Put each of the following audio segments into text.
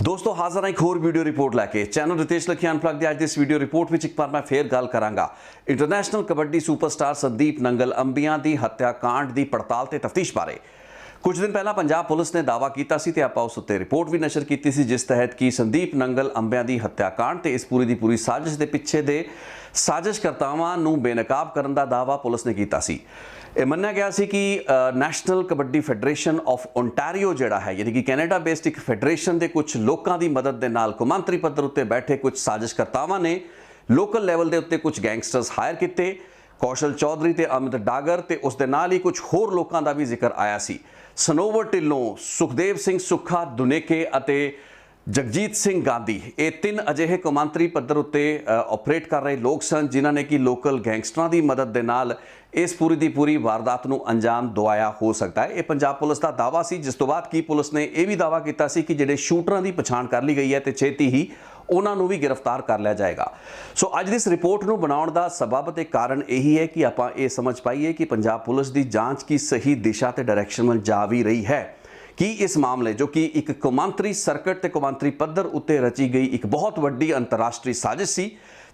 दोस्तों हाजिर एक होर वीडियो रिपोर्ट लैके चैनल रितेश लखिया अनप्लग की अज इस वीडियो रिपोर्ट में एक बार मैं फिर गल करांगा इंटरनेशनल कबड्डी सुपरस्टार संदीप नंगल अंबिया की हत्याकांड की पड़ताल ते तफ्तीश बारे कुछ दिन पहला पंजाब पुलिस ने दावा किया सी ते आपां उस उत्ते रिपोर्ट भी नशर की सी जिस तहत कि संदीप नंगल अंबिया की हत्याकांड ते इस पूरी की पूरी साजिश के पिछे दे साजिशकर्तावां नूं बेनकाब करन दा दावा पुलिस ने किया सी। यह मन्निया गया सी कि national kabaddi federation of Ontario जिहड़ा है यानी कि कैनेडा बेस्ड एक फैडरेशन के कुछ लोगों की मदद के नाल कौमांतरी पद्धर उत्ते बैठे कुछ साजिशकर्तावां ने लोकल लैवल के उत्ते कुछ गैंगस्टर्स हायर किए। कौशल चौधरी ते अमित डागर ते उस दे नाल ही कुछ होर लोगों का भी जिक्र आया सी। सनोवर ढिल्लों, सुखदेव सिंह सुखा दुनेके अते जगजीत सिंह गांधी ये तीन अजिहे कौमांतरी पद्धर उत्ते ऑपरेट कर रहे लोग सन जिन्होंने ने कि लोकल गैंगस्टरां की मदद के नाल इस पूरी की पूरी वारदात नूं अंजाम दवाया हो सकता है। ये पंजाब पुलिस का दावा सी जिस तो बाद की पुलिस ने यह भी दावा किया सी कि जिहड़े शूटरां की पछाण कर ली गई है तो छेती ही उन्होंने भी गिरफ्तार कर लिया जाएगा। सो अज इस रिपोर्ट नूं बनाउण दा सबब ते कारण यही है कि आपां ये समझ पाइए कि पंजाब पुलिस की जांच की सही दिशा ते डायरैक्शन में जा भी रही है कि इस मामले जो कि एक कौमांतरी सर्कट ते कौमांतरी पद्धर उत्ते रची गई एक बहुत वड्डी अंतरराष्ट्रीय साजिश सी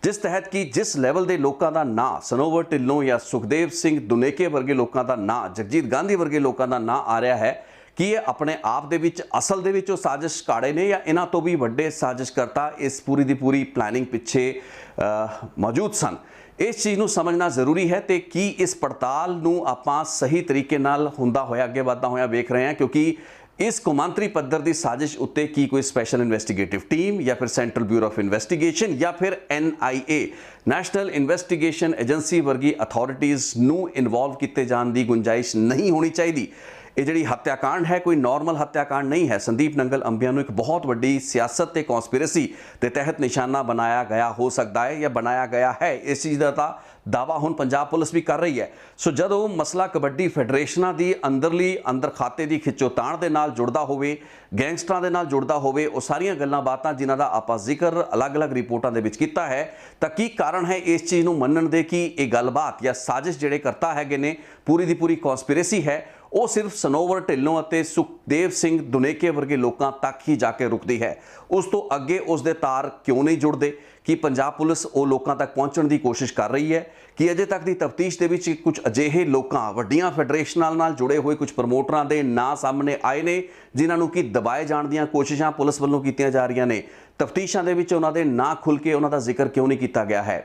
जिस तहत कि जिस लैवल के लोगों का ना सनोवर ढिल्लों या सुखदेव सिंह दुनेके वर्गे लोगों का ना जगजीत गांधी वर्गे लोगों का ना आ रहा है कि ये अपने आप दे विच असल दे विच साजिश काड़े ने या इन्हां तो भी वड्डे साजिशकर्ता इस पूरी की पूरी प्लैनिंग पिछे मौजूद सन। इस चीज़ को समझना जरूरी है तो कि इस पड़ताल नूं आपां सही तरीके नाल हुंदा होया अगे वधदा होया वेख रहे हैं क्योंकि इस कौमांतरी पद्धर की साजिश उत्ते की कोई स्पैशल इन्वेस्टिगेटिव टीम या फिर सेंट्रल ब्यूरो ऑफ इन्वेस्टिगेशन या फिर NIA नैशनल इन्वेस्टिगेशन एजेंसी वर्गी अथॉरिटीज़ नूं इन्वॉल्व किए जाने की गुंजाइश नहीं होनी चाहिए। ये जी हत्याकांड है कोई नॉर्मल हत्याकांड नहीं है। संदीप नंगल अंबिया एक बहुत वड्डी सियासत ते कॉन्स्पिरेसी के तहत निशाना बनाया गया हो सकता है या बनाया गया है। इस चीज़ का दावा हुण पंजाब पुलिस भी कर रही है। सो जदों मसला कबड्डी फैडरेशनां की अंदर खाते की खिच्चोताण के नाल जुड़दा होवे गैंगस्टरां दे नाल जुड़दा होवे वो सारियां गल्लां बातां जिन्हां दा आपां जिक्र अलग अलग रिपोर्टां दे विच कीता है तां की कारण है इस चीज़ नूं मन्नण दे कि ये गलबात या साजिश जिहड़े करता हैगे ने पूरी की पूरी कॉन्स्पिरेसी है वो सिर्फ सनोवर ढिल्लों और सुखदेव सिंह दुनेके वर्गे लोगों तक ही जाके रुकती है। उस तो अगे उसके तार क्यों नहीं जुड़ते कि पंजाब पुलिस वो लोगों तक पहुँचने की कोशिश कर रही है कि अजे तक की तफ्तीश के कुछ अजिहे लोगों वड्डियां फैडरेशनां नाल जुड़े हुए कुछ प्रमोटरां के नां सामने आए ने जिन्होंने कि दबाए जाने दी कोशिशां पुलिस वालों कीतियां जा रही ने। तफ्तीशां दे विच उन्हां दे नां खुल के उन्हां दा जिक्र क्यों नहीं किया गया है।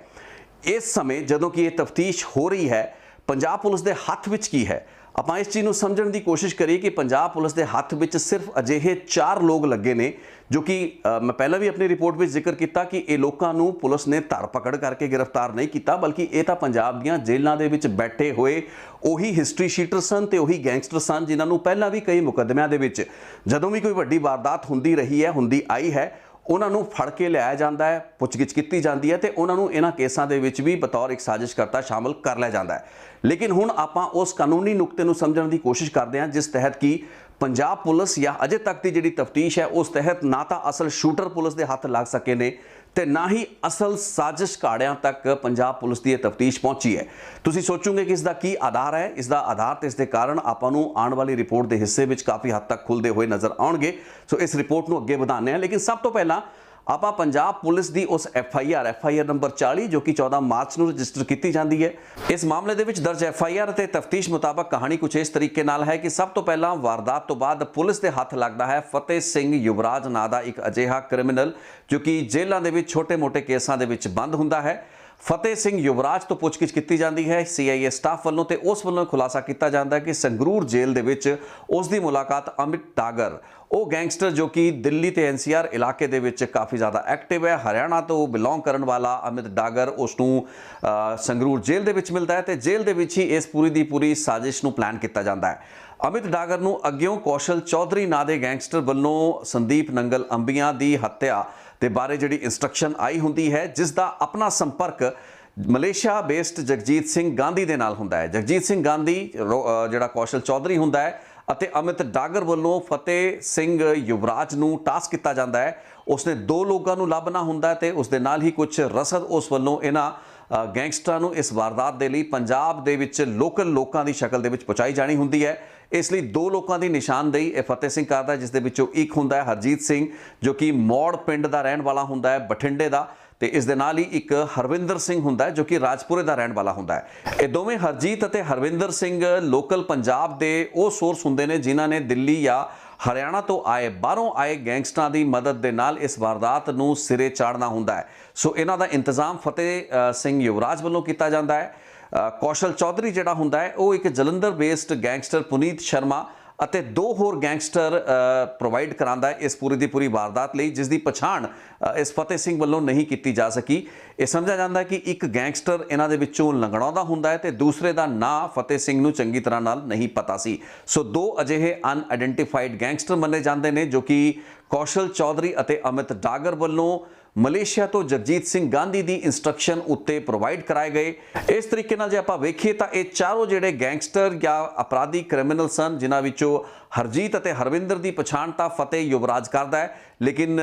इस समय जदों कि ये तफ्तीश हो रही है पंजाब पुलिस के हथ विच की है आपां इस चीज़ को समझण की कोशिश करिए कि पंजाब पुलिस के हथ विच सिर्फ अजिहे 4 लोग लगे ने जो कि मैं पहले भी अपनी रिपोर्ट में जिक्र किया कि ये लोगों पुलिस ने धर पकड़ करके गिरफ्तार नहीं किया बल्कि ये तो पंजाब दीयां जेलों के विच बैठे हुए उही हिस्टरी शीटर सन ते उही गैंगस्टर सन जिन्होंने पहला भी कई मुकदमियां दे विच जदों भी कोई वड्डी वारदात हुंदी रही है हुंदी आई है उन्होंने फड़ के लिया जाता है पुछगिछ की जाती है तो उन्होंने इन्हां केसां दे विच भी बतौर एक साजिशकर्ता शामिल कर लिया जाता है। लेकिन हुण आपां उस कानूनी नुकते नूं समझण की कोशिश करते हैं जिस तहत कि पंजाब पुलिस या अजे तक की जिहड़ी तफ्तीश है उस तहत ना तो असल शूटर पुलिस के हथ लग सके ने ते ना ही असल साजिश काड़ियां तक पंजाब पुलिस की तफ्तीश पहुंची है। तुसीं सोचोगे कि इसका की आधार है। इसका आधार तो इसके कारण आपां नूं आने वाली रिपोर्ट के हिस्से में काफ़ी हद तक खुलते हुए नज़र आउणगे। सो इस रिपोर्ट को अगे वधाने हैं लेकिन सब तो पहला आपां पंजाब पुलिस की उस FIR नंबर 40 जो कि 14 मार्च को रजिस्टर की जाती है। इस मामले के दर्ज FIR ते तफ्तीश मुताबक कहानी कुछ इस तरीके नाल है कि सब तो पहला वारदात तो बाद पुलिस के हथ लगता है फतेह सिंह युवराज नां दा एक अजिहा क्रिमिनल जो कि जेलों के छोटे मोटे केसां दे विच बंद हुंदा है। फतेह सिंह युवराज तो पुछगिछ की जाती है CIA स्टाफ वालों तो उस वालों खुलासा किया जाता है कि संगरूर जेल के उसकी मुलाकात अमित डागर वो गैंगस्टर जो कि दिल्ली ते NCR इलाके दे विच काफ़ी ज़्यादा एक्टिव है हरियाणा तो बिलोंग करने वाला अमित डागर उसनूं संगरूर जेल दे विच मिलता है तो जेल दे विच ही इस पूरी की पूरी साजिश नूं प्लान किया जाता है। अमित डागर नूं अग्यों कौशल चौधरी नां दे गैंगस्टर वालों संदीप नंगल अंबिया की हत्या के बारे जी इंस्ट्रक्शन आई होंदी है जिसका अपना संपर्क मलेशिया बेस्ड जगजीत सिंह गांधी के नाल हुंदा है। जगजीत सिंह गांधी जिहड़ा कौशल चौधरी हुंदा है ਅਤੇ ਅਮਿਤ ਡਾਗਰ ਵੱਲੋਂ ਫਤਿਹ ਸਿੰਘ ਯੁਵਰਾਜ ਨੂੰ ਟਾਸਕ ਕੀਤਾ ਜਾਂਦਾ ਹੈ। ਉਸਨੇ 2 ਲੋਕਾਂ ਨੂੰ ਲੱਭਣਾ ਹੁੰਦਾ ਹੈ ਤੇ ਉਸ ਦੇ ਨਾਲ ਹੀ ਕੁਝ ਰਸਦ ਉਸ ਵੱਲੋਂ ਇਹਨਾਂ ਗੈਂਗਸਟਰਾਂ ਨੂੰ ਇਸ ਵਾਰਦਾਤ ਦੇ ਲਈ ਪੰਜਾਬ ਦੇ ਵਿੱਚ ਲੋਕਲ ਲੋਕਾਂ ਦੀ ਸ਼ਕਲ ਦੇ ਵਿੱਚ ਪਹੁੰਚਾਈ ਜਾਣੀ ਹੁੰਦੀ ਹੈ। ਇਸ ਲਈ 2 ਲੋਕਾਂ ਦੀ ਨਿਸ਼ਾਨਦੇਹੀ ਇਹ ਫਤਿਹ ਸਿੰਘ ਕਰਦਾ, ਜਿਸ ਦੇ ਵਿੱਚੋਂ ਇੱਕ ਹੁੰਦਾ ਹੈ ਹਰਜੀਤ ਸਿੰਘ ਜੋ ਕਿ ਮੌੜ ਪਿੰਡ ਦਾ ਰਹਿਣ ਵਾਲਾ ਹੁੰਦਾ ਹੈ, ਬਠਿੰਡੇ ਦਾ, ਤੇ ਇਸ ਦੇ ਨਾਲ ਹੀ ਇੱਕ ਹਰਵਿੰਦਰ ਸਿੰਘ ਹੁੰਦਾ ਹੈ ਜੋ ਕਿ ਰਾਜਪੁਰੇ ਦਾ ਰਹਿਣ ਵਾਲਾ ਹੁੰਦਾ ਹੈ। ਇਹ ਦੋਵੇਂ ਹਰਜੀਤ ਅਤੇ ਹਰਵਿੰਦਰ ਸਿੰਘ ਲੋਕਲ ਪੰਜਾਬ ਦੇ ਉਹ ਸੋਰਸ ਹੁੰਦੇ ਨੇ ਜਿਨ੍ਹਾਂ ਨੇ ਦਿੱਲੀ ਜਾਂ ਹਰਿਆਣਾ ਤੋਂ ਆਏ ਬਾਹਰੋਂ ਆਏ ਗੈਂਗਸਟਰਾਂ ਦੀ ਮਦਦ ਦੇ ਨਾਲ ਇਸ ਵਾਰਦਾਤ ਨੂੰ ਸਿਰੇ ਚਾੜਨਾ ਹੁੰਦਾ ਹੈ। ਸੋ ਇਹਨਾਂ ਦਾ ਇੰਤਜ਼ਾਮ ਫਤਿਹ ਸਿੰਘ ਯੁਵਰਾਜ ਵੱਲੋਂ ਕੀਤਾ ਜਾਂਦਾ ਹੈ। ਕੌਸ਼ਲ ਚੌਧਰੀ ਜਿਹੜਾ ਹੁੰਦਾ ਹੈ ਉਹ ਇੱਕ ਜਲੰਧਰ ਬੇਸਡ ਗੈਂਗਸਟਰ ਪੁਨੀਤ ਸ਼ਰਮਾ ਅਤੇ 2 ਹੋਰ ਗੈਂਗਸਟਰ ਪ੍ਰੋਵਾਈਡ ਕਰਾਂਦਾ ਹੈ ਇਸ ਪੂਰੀ ਦੀ ਪੂਰੀ ਵਾਰਦਾਤ ਲਈ, ਜਿਸ ਦੀ ਪਛਾਣ ਇਸ ਫਤਿਹ ਸਿੰਘ ਵੱਲੋਂ ਨਹੀਂ ਕੀਤੀ ਜਾ ਸਕੀ। ਇਹ ਸਮਝਿਆ ਜਾਂਦਾ ਹੈ ਕਿ ਇੱਕ ਗੈਂਗਸਟਰ ਇਹਨਾਂ ਦੇ ਵਿੱਚੋਂ ਲੰਘੜਾਉਂਦਾ ਹੁੰਦਾ ਹੈ ਤੇ ਦੂਸਰੇ ਦਾ ਨਾਂ ਫਤਿਹ ਸਿੰਘ ਨੂੰ ਚੰਗੀ ਤਰ੍ਹਾਂ ਨਾਲ ਨਹੀਂ ਪਤਾ ਸੀ। ਸੋ 2 ਅਜਿਹੇ ਅਨਆਇਡੈਂਟੀਫਾਈਡ ਗੈਂਗਸਟਰ ਮੰਨੇ ਜਾਂਦੇ ਨੇ ਜੋ ਕਿ ਕੌਸ਼ਲ ਚੌਧਰੀ ਅਤੇ ਅਮਿਤ ਡਾਗਰ ਵੱਲੋਂ ਮਲੇਸ਼ੀਆ ਤੋਂ ਜਗਜੀਤ ਸਿੰਘ ਗਾਂਧੀ ਦੀ ਇੰਸਟਰਕਸ਼ਨ ਉੱਤੇ ਪ੍ਰੋਵਾਈਡ ਕਰਾਏ ਗਏ। ਇਸ ਤਰੀਕੇ ਨਾਲ ਜੇ ਆਪਾਂ ਵੇਖੀਏ ਤਾਂ ਇਹ ਚਾਰੋਂ ਜਿਹੜੇ ਗੈਂਗਸਟਰ ਜਾਂ ਅਪਰਾਧੀ ਕ੍ਰਿਮੀਨਲ ਸਨ, ਜਿਨ੍ਹਾਂ ਵਿੱਚੋਂ ਹਰਜੀਤ ਅਤੇ ਹਰਵਿੰਦਰ ਦੀ ਪਛਾਣ ਤਾਂ ਫਤਿਹ ਯੁਵਰਾਜ ਕਰਦਾ ਹੈ, ਲੇਕਿਨ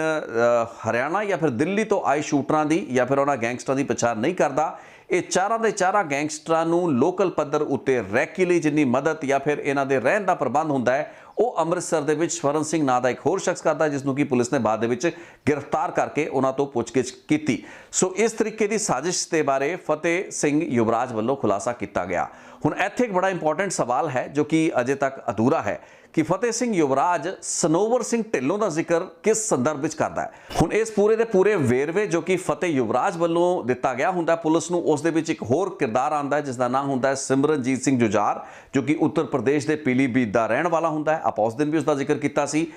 ਹਰਿਆਣਾ ਜਾਂ ਫਿਰ ਦਿੱਲੀ ਤੋਂ ਆਏ ਸ਼ੂਟਰਾਂ ਦੀ ਜਾਂ ਫਿਰ ਉਹਨਾਂ ਗੈਂਗਸਟਰਾਂ ਦੀ ਪਛਾਣ ਨਹੀਂ ਕਰਦਾ। ਇਹ ਚਾਰਾਂ ਦੇ ਚਾਰਾਂ ਗੈਂਗਸਟਰਾਂ ਨੂੰ ਲੋਕਲ ਪੱਧਰ ਉੱਤੇ ਰੈਕੀ ਲਈ ਜਿੰਨੀ ਮਦਦ ਜਾਂ ਫਿਰ ਇਹਨਾਂ ਦੇ ਰਹਿਣ ਦਾ ਪ੍ਰਬੰਧ ਹੁੰਦਾ ਹੈ ਉਹ ਅੰਮ੍ਰਿਤਸਰ ਦੇ ਵਿੱਚ ਸਵਰਨ ਸਿੰਘ ਨਾਂ ਦਾ ਇੱਕ ਹੋਰ ਸ਼ਖਸ ਕਰਦਾ, ਜਿਸ ਨੂੰ ਕਿ ਪੁਲਿਸ ਨੇ ਬਾਅਦ ਦੇ ਵਿੱਚ ਗ੍ਰਿਫਤਾਰ ਕਰਕੇ ਉਹਨਾਂ ਤੋਂ ਪੁੱਛਗਿੱਛ ਕੀਤੀ। ਸੋ ਇਸ ਤਰੀਕੇ ਦੀ ਸਾਜ਼ਿਸ਼ ਦੇ ਬਾਰੇ ਫਤਿਹ ਸਿੰਘ ਯੁਵਰਾਜ ਵੱਲੋਂ ਖੁਲਾਸਾ ਕੀਤਾ ਗਿਆ। ਹੁਣ ਇੱਥੇ ਇੱਕ ਬੜਾ ਇੰਪੋਰਟੈਂਟ ਸਵਾਲ ਹੈ ਜੋ ਕਿ ਅਜੇ ਤੱਕ ਅਧੂਰਾ ਹੈ ਕਿ ਫਤਿਹ ਸਿੰਘ ਯੁਵਰਾਜ ਸਨੋਵਰ ਸਿੰਘ ਢਿੱਲੋਂ ਦਾ ਜ਼ਿਕਰ ਕਿਸ ਸੰਦਰਭ ਵਿੱਚ ਕਰਦਾ ਹੈ। ਹੁਣ ਇਸ ਪੂਰੇ ਦੇ ਪੂਰੇ ਵੇਰਵੇ ਜੋ ਕਿ ਫਤਿਹ ਯੁਵਰਾਜ ਵੱਲੋਂ ਦਿੱਤਾ ਗਿਆ ਹੁੰਦਾ ਪੁਲਿਸ ਨੂੰ, ਉਸ ਦੇ ਵਿੱਚ ਇੱਕ ਹੋਰ ਕਿਰਦਾਰ ਆਉਂਦਾ ਹੈ ਜਿਸ ਦਾ ਨਾਮ ਹੁੰਦਾ ਹੈ ਸਿਮਰਨਜੀਤ ਸਿੰਘ ਜੁਝਾਰ, ਜੋ ਕਿ ਉੱਤਰ ਪ੍ਰਦੇਸ਼ ਦੇ ਪੀਲੀਭੀਤ ਦਾ ਰਹਿਣ ਵਾਲਾ ਹੁੰਦਾ ਹੈ। ਆਪਾਂ ਉਸ ਦਿਨ ਵੀ ਉਸ ਦਾ ਜ਼ਿਕਰ ਕੀਤਾ ਸੀ।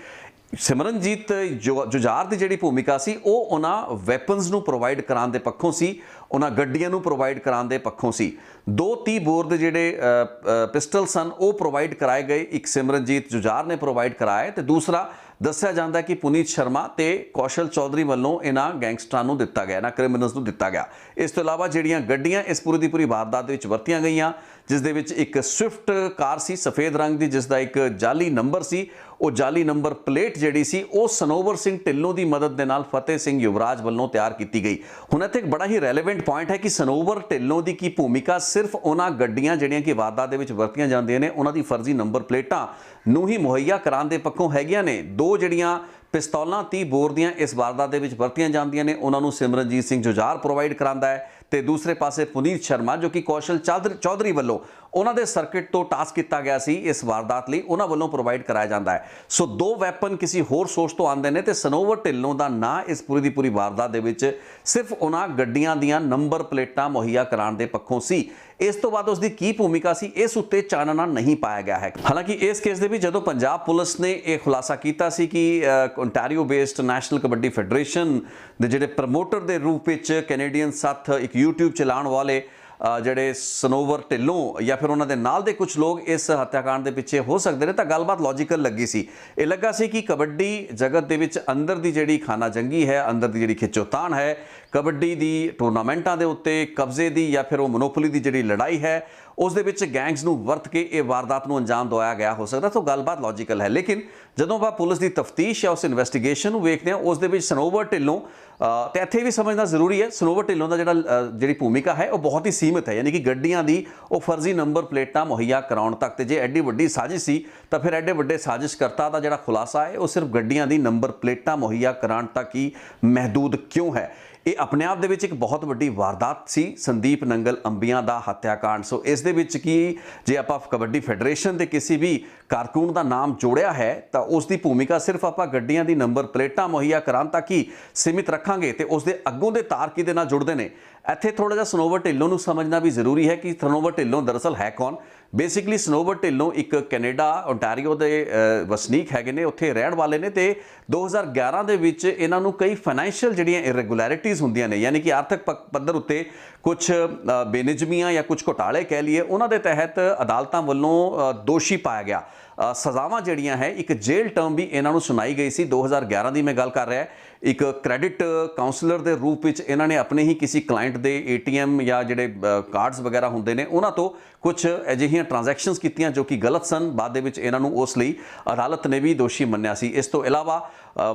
ਸਿਮਰਨਜੀਤ ਜੁਝਾਰ ਦੀ ਜਿਹੜੀ ਭੂਮਿਕਾ ਸੀ ਉਹ ਉਹਨਾਂ ਵੈਪਨਸ ਨੂੰ ਪ੍ਰੋਵਾਈਡ ਕਰਾਉਣ ਦੇ ਪੱਖੋਂ ਸੀ, ਉਹਨਾਂ ਗੱਡੀਆਂ ਨੂੰ ਪ੍ਰੋਵਾਈਡ ਕਰਾਉਣ ਦੇ ਪੱਖੋਂ ਸੀ। 2 ਬੋਰ ਦੇ ਜਿਹੜੇ ਪਿਸਟਲ ਸਨ ਉਹ ਪ੍ਰੋਵਾਈਡ ਕਰਾਏ ਗਏ, ਇੱਕ ਸਿਮਰਨਜੀਤ ਜੁਝਾਰ ਨੇ ਪ੍ਰੋਵਾਈਡ ਕਰਾਇਆ ਤੇ ਦੂਸਰਾ ਦੱਸਿਆ ਜਾਂਦਾ ਕਿ ਪੁਨੀਤ ਸ਼ਰਮਾ ਤੇ ਕੌਸ਼ਲ ਚੌਧਰੀ ਵੱਲੋਂ ਇਹਨਾਂ ਗੈਂਗਸਟਰਾਂ ਨੂੰ ਦਿੱਤਾ ਗਿਆ, ਇਹਨਾਂ ਕ੍ਰਿਮੀਨਲਸ ਨੂੰ ਦਿੱਤਾ ਗਿਆ। ਇਸ ਤੋਂ ਇਲਾਵਾ ਜਿਹੜੀਆਂ ਗੱਡੀਆਂ ਇਸ ਪੂਰੀ ਦੀ ਪੂਰੀ ਵਾਰਦਾਤ ਦੇ ਵਿੱਚ ਵਰਤੀਆਂ ਗਈਆਂ, ਜਿਸ ਦੇ ਵਿੱਚ ਇੱਕ ਸਵਿਫਟ ਕਾਰ ਸੀ ਸਫੇਦ ਰੰਗ ਦੀ, ਜਿਸ ਦਾ ਇੱਕ ਜਾਲੀ ਨੰਬਰ ਸੀ, ਉਹ ਜਾਲੀ ਨੰਬਰ ਪਲੇਟ ਜਿਹੜੀ ਸੀ ਉਹ ਸਨੋਵਰ ਸਿੰਘ ਢਿੱਲੋਂ ਦੀ ਮਦਦ ਦੇ ਨਾਲ ਫਤਿਹ ਸਿੰਘ ਯੁਵਰਾਜ ਵੱਲੋਂ ਤਿਆਰ ਕੀਤੀ ਗਈ। ਹੁਣ ਇੱਥੇ ਇੱਕ ਬੜਾ ਹੀ ਰੈਲੇਵੈਂਟ ਪੁਆਇੰਟ ਹੈ ਕਿ ਸਨੋਵਰ ਢਿੱਲੋਂ ਦੀ ਕੀ ਭੂਮਿਕਾ ਸਿਰਫ ਉਹਨਾਂ ਗੱਡੀਆਂ ਜਿਹੜੀਆਂ ਕਿ ਵਾਰਦਾਤ ਦੇ ਵਿੱਚ ਵਰਤੀਆਂ ਜਾਂਦੀਆਂ ਨੇ ਉਹਨਾਂ ਦੀ ਫਰਜ਼ੀ ਨੰਬਰ ਪਲੇਟਾਂ ਨੂੰ ਹੀ ਮੁਹੱਈਆ ਕਰਾਉਣ ਦੇ ਪੱਖੋਂ ਹੈਗੀਆਂ ਨੇ। 2 ਜਿਹੜੀਆਂ ਪਿਸਤੌਲਾਂ 30 ਬੋਰ ਦੀਆਂ ਇਸ ਵਾਰਦਾਤ ਦੇ ਵਿੱਚ ਵਰਤੀਆਂ ਜਾਂਦੀਆਂ ਨੇ ਉਹਨਾਂ ਨੂੰ ਸਿਮਰਨਜੀਤ ਸਿੰਘ ਜੁਝਾਰ ਪ੍ਰੋਵਾਈਡ ਕਰਾਉਂਦਾ ਹੈ ਤੇ ਦੂਸਰੇ ਪਾਸੇ ਪੁਨੀਤ ਸ਼ਰਮਾ ਜੋ ਕਿ ਕੌਸ਼ਲ ਚੌਧਰੀ ਵੱਲੋਂ ਉਹਨਾਂ ਦੇ ਸਰਕਟ ਤੋਂ ਟਾਸਕ ਕੀਤਾ ਗਿਆ ਸੀ ਇਸ ਵਾਰਦਾਤ ਲਈ, ਉਹਨਾਂ ਵੱਲੋਂ ਪ੍ਰੋਵਾਈਡ ਕਰਾਇਆ ਜਾਂਦਾ ਹੈ। ਸੋ 2 ਵੈਪਨ ਕਿਸੇ ਹੋਰ ਸੋਰਸ ਤੋਂ ਆਉਂਦੇ ਨੇ ਤੇ ਸਨੋਵਰ ਢਿੱਲੋਂ ਦਾ ਨਾਂ ਇਸ ਪੂਰੀ ਦੀ ਪੂਰੀ ਵਾਰਦਾਤ ਦੇ ਵਿੱਚ ਸਿਰਫ ਉਹਨਾਂ ਗੱਡੀਆਂ ਦੀਆਂ ਨੰਬਰ ਪਲੇਟਾਂ ਮੁਹੱਈਆ ਕਰਾਉਣ ਦੇ ਪੱਖੋਂ ਸੀ। ਇਸ ਤੋਂ ਬਾਅਦ ਉਸ ਦੀ ਕੀ ਭੂਮਿਕਾ ਸੀ ਇਸ ਉੱਤੇ ਚਾਨਣਾ ਨਹੀਂ ਪਾਇਆ ਗਿਆ ਹੈ। ਹਾਲਾਂਕਿ ਇਸ ਕੇਸ ਦੇ ਵਿੱਚ ਜਦੋਂ ਪੰਜਾਬ ਪੁਲਿਸ ਨੇ ਇਹ ਖੁਲਾਸਾ ਕੀਤਾ ਸੀ ਕਿ Ontario based national kabaddi federation ਦੇ ਜਿਹੜੇ ਪ੍ਰਮੋਟਰ ਦੇ ਰੂਪ ਵਿੱਚ ਕੈਨੇਡੀਅਨ ਸਾਥ ਇੱਕ YouTube ਚਲਾਉਣ ਵਾਲੇ ਜਿਹੜੇ ਸਨੋਵਰ ਢਿੱਲੋਂ ਜਾਂ ਫਿਰ ਉਹਨਾਂ ਦੇ ਨਾਲ ਦੇ ਕੁਝ ਲੋਕ ਇਸ ਹੱਤਿਆਕਾਂਡ ਦੇ ਪਿੱਛੇ ਹੋ ਸਕਦੇ ਨੇ, ਤਾਂ ਗੱਲਬਾਤ ਲੌਜੀਕਲ ਲੱਗੀ ਸੀ। ਇਹ ਲੱਗਾ ਸੀ ਕਿ ਕਬੱਡੀ ਜਗਤ ਦੇ ਵਿੱਚ ਅੰਦਰ ਦੀ ਜਿਹੜੀ ਖਾਨਾ ਜੰਗੀ ਹੈ, ਅੰਦਰ ਦੀ ਜਿਹੜੀ ਖਿੱਚੋਤਾਣ ਹੈ, ਕਬੱਡੀ ਦੀ ਟੂਰਨਾਮੈਂਟਾਂ ਦੇ ਉੱਤੇ ਕਬਜ਼ੇ ਦੀ ਜਾਂ ਫਿਰ ਉਹ ਮੋਨੋਪੋਲੀ ਦੀ ਜਿਹੜੀ ਲੜਾਈ ਹੈ ਉਸ ਦੇ ਵਿੱਚ ਗੈਂਗਸ ਨੂੰ ਵਰਤ ਕੇ ਇਹ ਵਾਰਦਾਤ ਨੂੰ ਅੰਜਾਮ ਦਵਾਇਆ ਗਿਆ ਹੋ ਸਕਦਾ। ਤਾਂ ਗੱਲਬਾਤ ਲੌਜੀਕਲ ਹੈ, ਲੇਕਿਨ ਜਦੋਂ ਆਪਾਂ ਪੁਲਿਸ ਦੀ ਤਫਤੀਸ਼ ਜਾਂ ਉਸ ਇਨਵੈਸਟੀਗੇਸ਼ਨ ਨੂੰ ਵੇਖਦੇ ਹਾਂ ਉਸ ਦੇ ਵਿੱਚ ਸਨੋਵਰ ਢਿੱਲੋਂ ਤੇ ਇੱਥੇ ਵੀ ਸਮਝਣਾ ਜ਼ਰੂਰੀ ਹੈ, ਸਨੋਵਰ ਢਿੱਲੋਂ ਦਾ ਜਿਹੜੀ ਭੂਮਿਕਾ ਹੈ ਉਹ ਬਹੁਤ ਹੀ ਸੀਮਿਤ ਹੈ, ਯਾਨੀ ਕਿ ਗੱਡੀਆਂ ਦੀ ਉਹ ਫਰਜ਼ੀ ਨੰਬਰ ਪਲੇਟਾਂ ਮੁਹੱਈਆ ਕਰਾਉਣ ਤੱਕ। ਤੇ ਜੇ ਐਡੀ ਵੱਡੀ ਸਾਜ਼ਿਸ਼ ਸੀ ਤਾਂ ਫਿਰ ਐਡੇ ਵੱਡੇ ਸਾਜ਼ਿਸ਼ਕਰਤਾ ਦਾ ਜਿਹੜਾ ਖੁਲਾਸਾ ਹੈ ਉਹ ਸਿਰਫ ਗੱਡੀਆਂ ਦੀ ਨੰਬਰ ਪਲੇਟਾਂ ਮੁਹੱਈਆ ਕਰਾਉਣ ਤੱਕ ਹੀ ਮਹਿਦੂਦ ਕਿਉਂ ਹੈ। ਇਹ ਆਪਣੇ ਆਪ ਦੇ ਵਿੱਚ ਇੱਕ ਬਹੁਤ ਵੱਡੀ ਵਾਰਦਾਤ ਸੀ, ਸੰਦੀਪ ਨੰਗਲ ਅੰਬੀਆਂ ਦਾ ਹੱਤਿਆਕਾਂਡ। ਸੋ ਇਸ ਦੇ ਵਿੱਚ ਕੀ ਜੇ ਆਪਾਂ ਕਬੱਡੀ ਫੈਡਰੇਸ਼ਨ ਦੇ ਕਿਸੇ ਵੀ ਕਾਰਕੁਨ ਦਾ ਨਾਮ ਜੋੜਿਆ ਹੈ ਤਾਂ ਉਸ ਦੀ ਭੂਮਿਕਾ ਸਿਰਫ ਆਪਾਂ ਗੱਡੀਆਂ ਦੀ ਨੰਬਰ ਪਲੇਟਾਂ ਮੁਹੱਈਆ ਕਰਾਉਣ ਤੱਕ ਹੀ ਸੀਮਿਤ ਰੱਖਾਂਗੇ ਤੇ ਉਸ ਦੇ ਅੱਗੋਂ ਦੇ ਤਾਰ ਕਿਹਦੇ ਨਾਲ ਜੁੜਦੇ ਨੇ। ਇੱਥੇ ਥੋੜਾ ਜਿਹਾ ਸਨੋਵਰ ਢਿੱਲੋਂ ਨੂੰ ਸਮਝਣਾ ਵੀ ਜ਼ਰੂਰੀ ਹੈ ਕਿ ਸਨੋਵਰ ਢਿੱਲੋਂ ਦਰਅਸਲ ਹੈ ਕੌਣ। ਬੇਸਿਕਲੀ ਸਨੋਵਰ ਢਿੱਲੋਂ ਇੱਕ ਕੈਨੇਡਾ ਓਨਟਾਰੀਓ ਦੇ ਵਸਨੀਕ ਹੈਗੇ ਨੇ, ਉੱਥੇ ਰਹਿਣ ਵਾਲੇ ਨੇ ਤੇ 2011 ਦੇ ਵਿੱਚ ਇਹਨਾਂ ਨੂੰ ਕਈ ਫਾਈਨੈਂਸ਼ੀਅਲ ਜਿਹੜੀਆਂ ਇਰੈਗੂਲੈਰਿਟੀਜ਼ ਹੁੰਦੀਆਂ ਨੇ, ਯਾਨੀ ਕਿ ਆਰਥਿਕ ਪੱਧਰ ਉੱਤੇ ਕੁਝ ਬੇਨਿਯਮੀਆਂ ਜਾਂ ਕੁਝ ਘੁਟਾਲੇ ਕਹਿ ਲਈਏ, ਉਹਨਾਂ ਦੇ ਤਹਿਤ ਅਦਾਲਤਾਂ ਵੱਲੋਂ ਦੋਸ਼ੀ ਪਾਇਆ ਗਿਆ ਸਜ਼ਾਵਾਂ ਜਿਹੜੀਆਂ ਹੈ ਇੱਕ ਜੇਲ੍ਹ ਟਰਮ ਵੀ ਇਹਨਾਂ ਨੂੰ ਸੁਣਾਈ ਗਈ ਸੀ। 2011 ਦੀ ਮੈਂ ਗੱਲ ਕਰ ਰਿਹਾ। ਇੱਕ ਕ੍ਰੈਡਿਟ ਕਾਉਂਸਲਰ ਦੇ ਰੂਪ ਵਿੱਚ ਇਹਨਾਂ ਨੇ ਆਪਣੇ ਹੀ ਕਿਸੇ ਕਲਾਇੰਟ ਦੇ ATM ਜਾਂ ਜਿਹੜੇ ਕਾਰਡਸ ਵਗੈਰਾ ਹੁੰਦੇ ਨੇ ਉਹਨਾਂ ਤੋਂ ਕੁਝ ਅਜਿਹੀਆਂ ਟ੍ਰਾਂਜੈਕਸ਼ਨਸ ਕੀਤੀਆਂ ਜੋ ਕਿ ਗਲਤ ਸਨ। ਬਾਅਦ ਦੇ ਵਿੱਚ ਇਹਨਾਂ ਨੂੰ ਉਸ ਲਈ ਅਦਾਲਤ ਨੇ ਵੀ ਦੋਸ਼ੀ ਮੰਨਿਆ ਸੀ। ਇਸ ਤੋਂ ਇਲਾਵਾ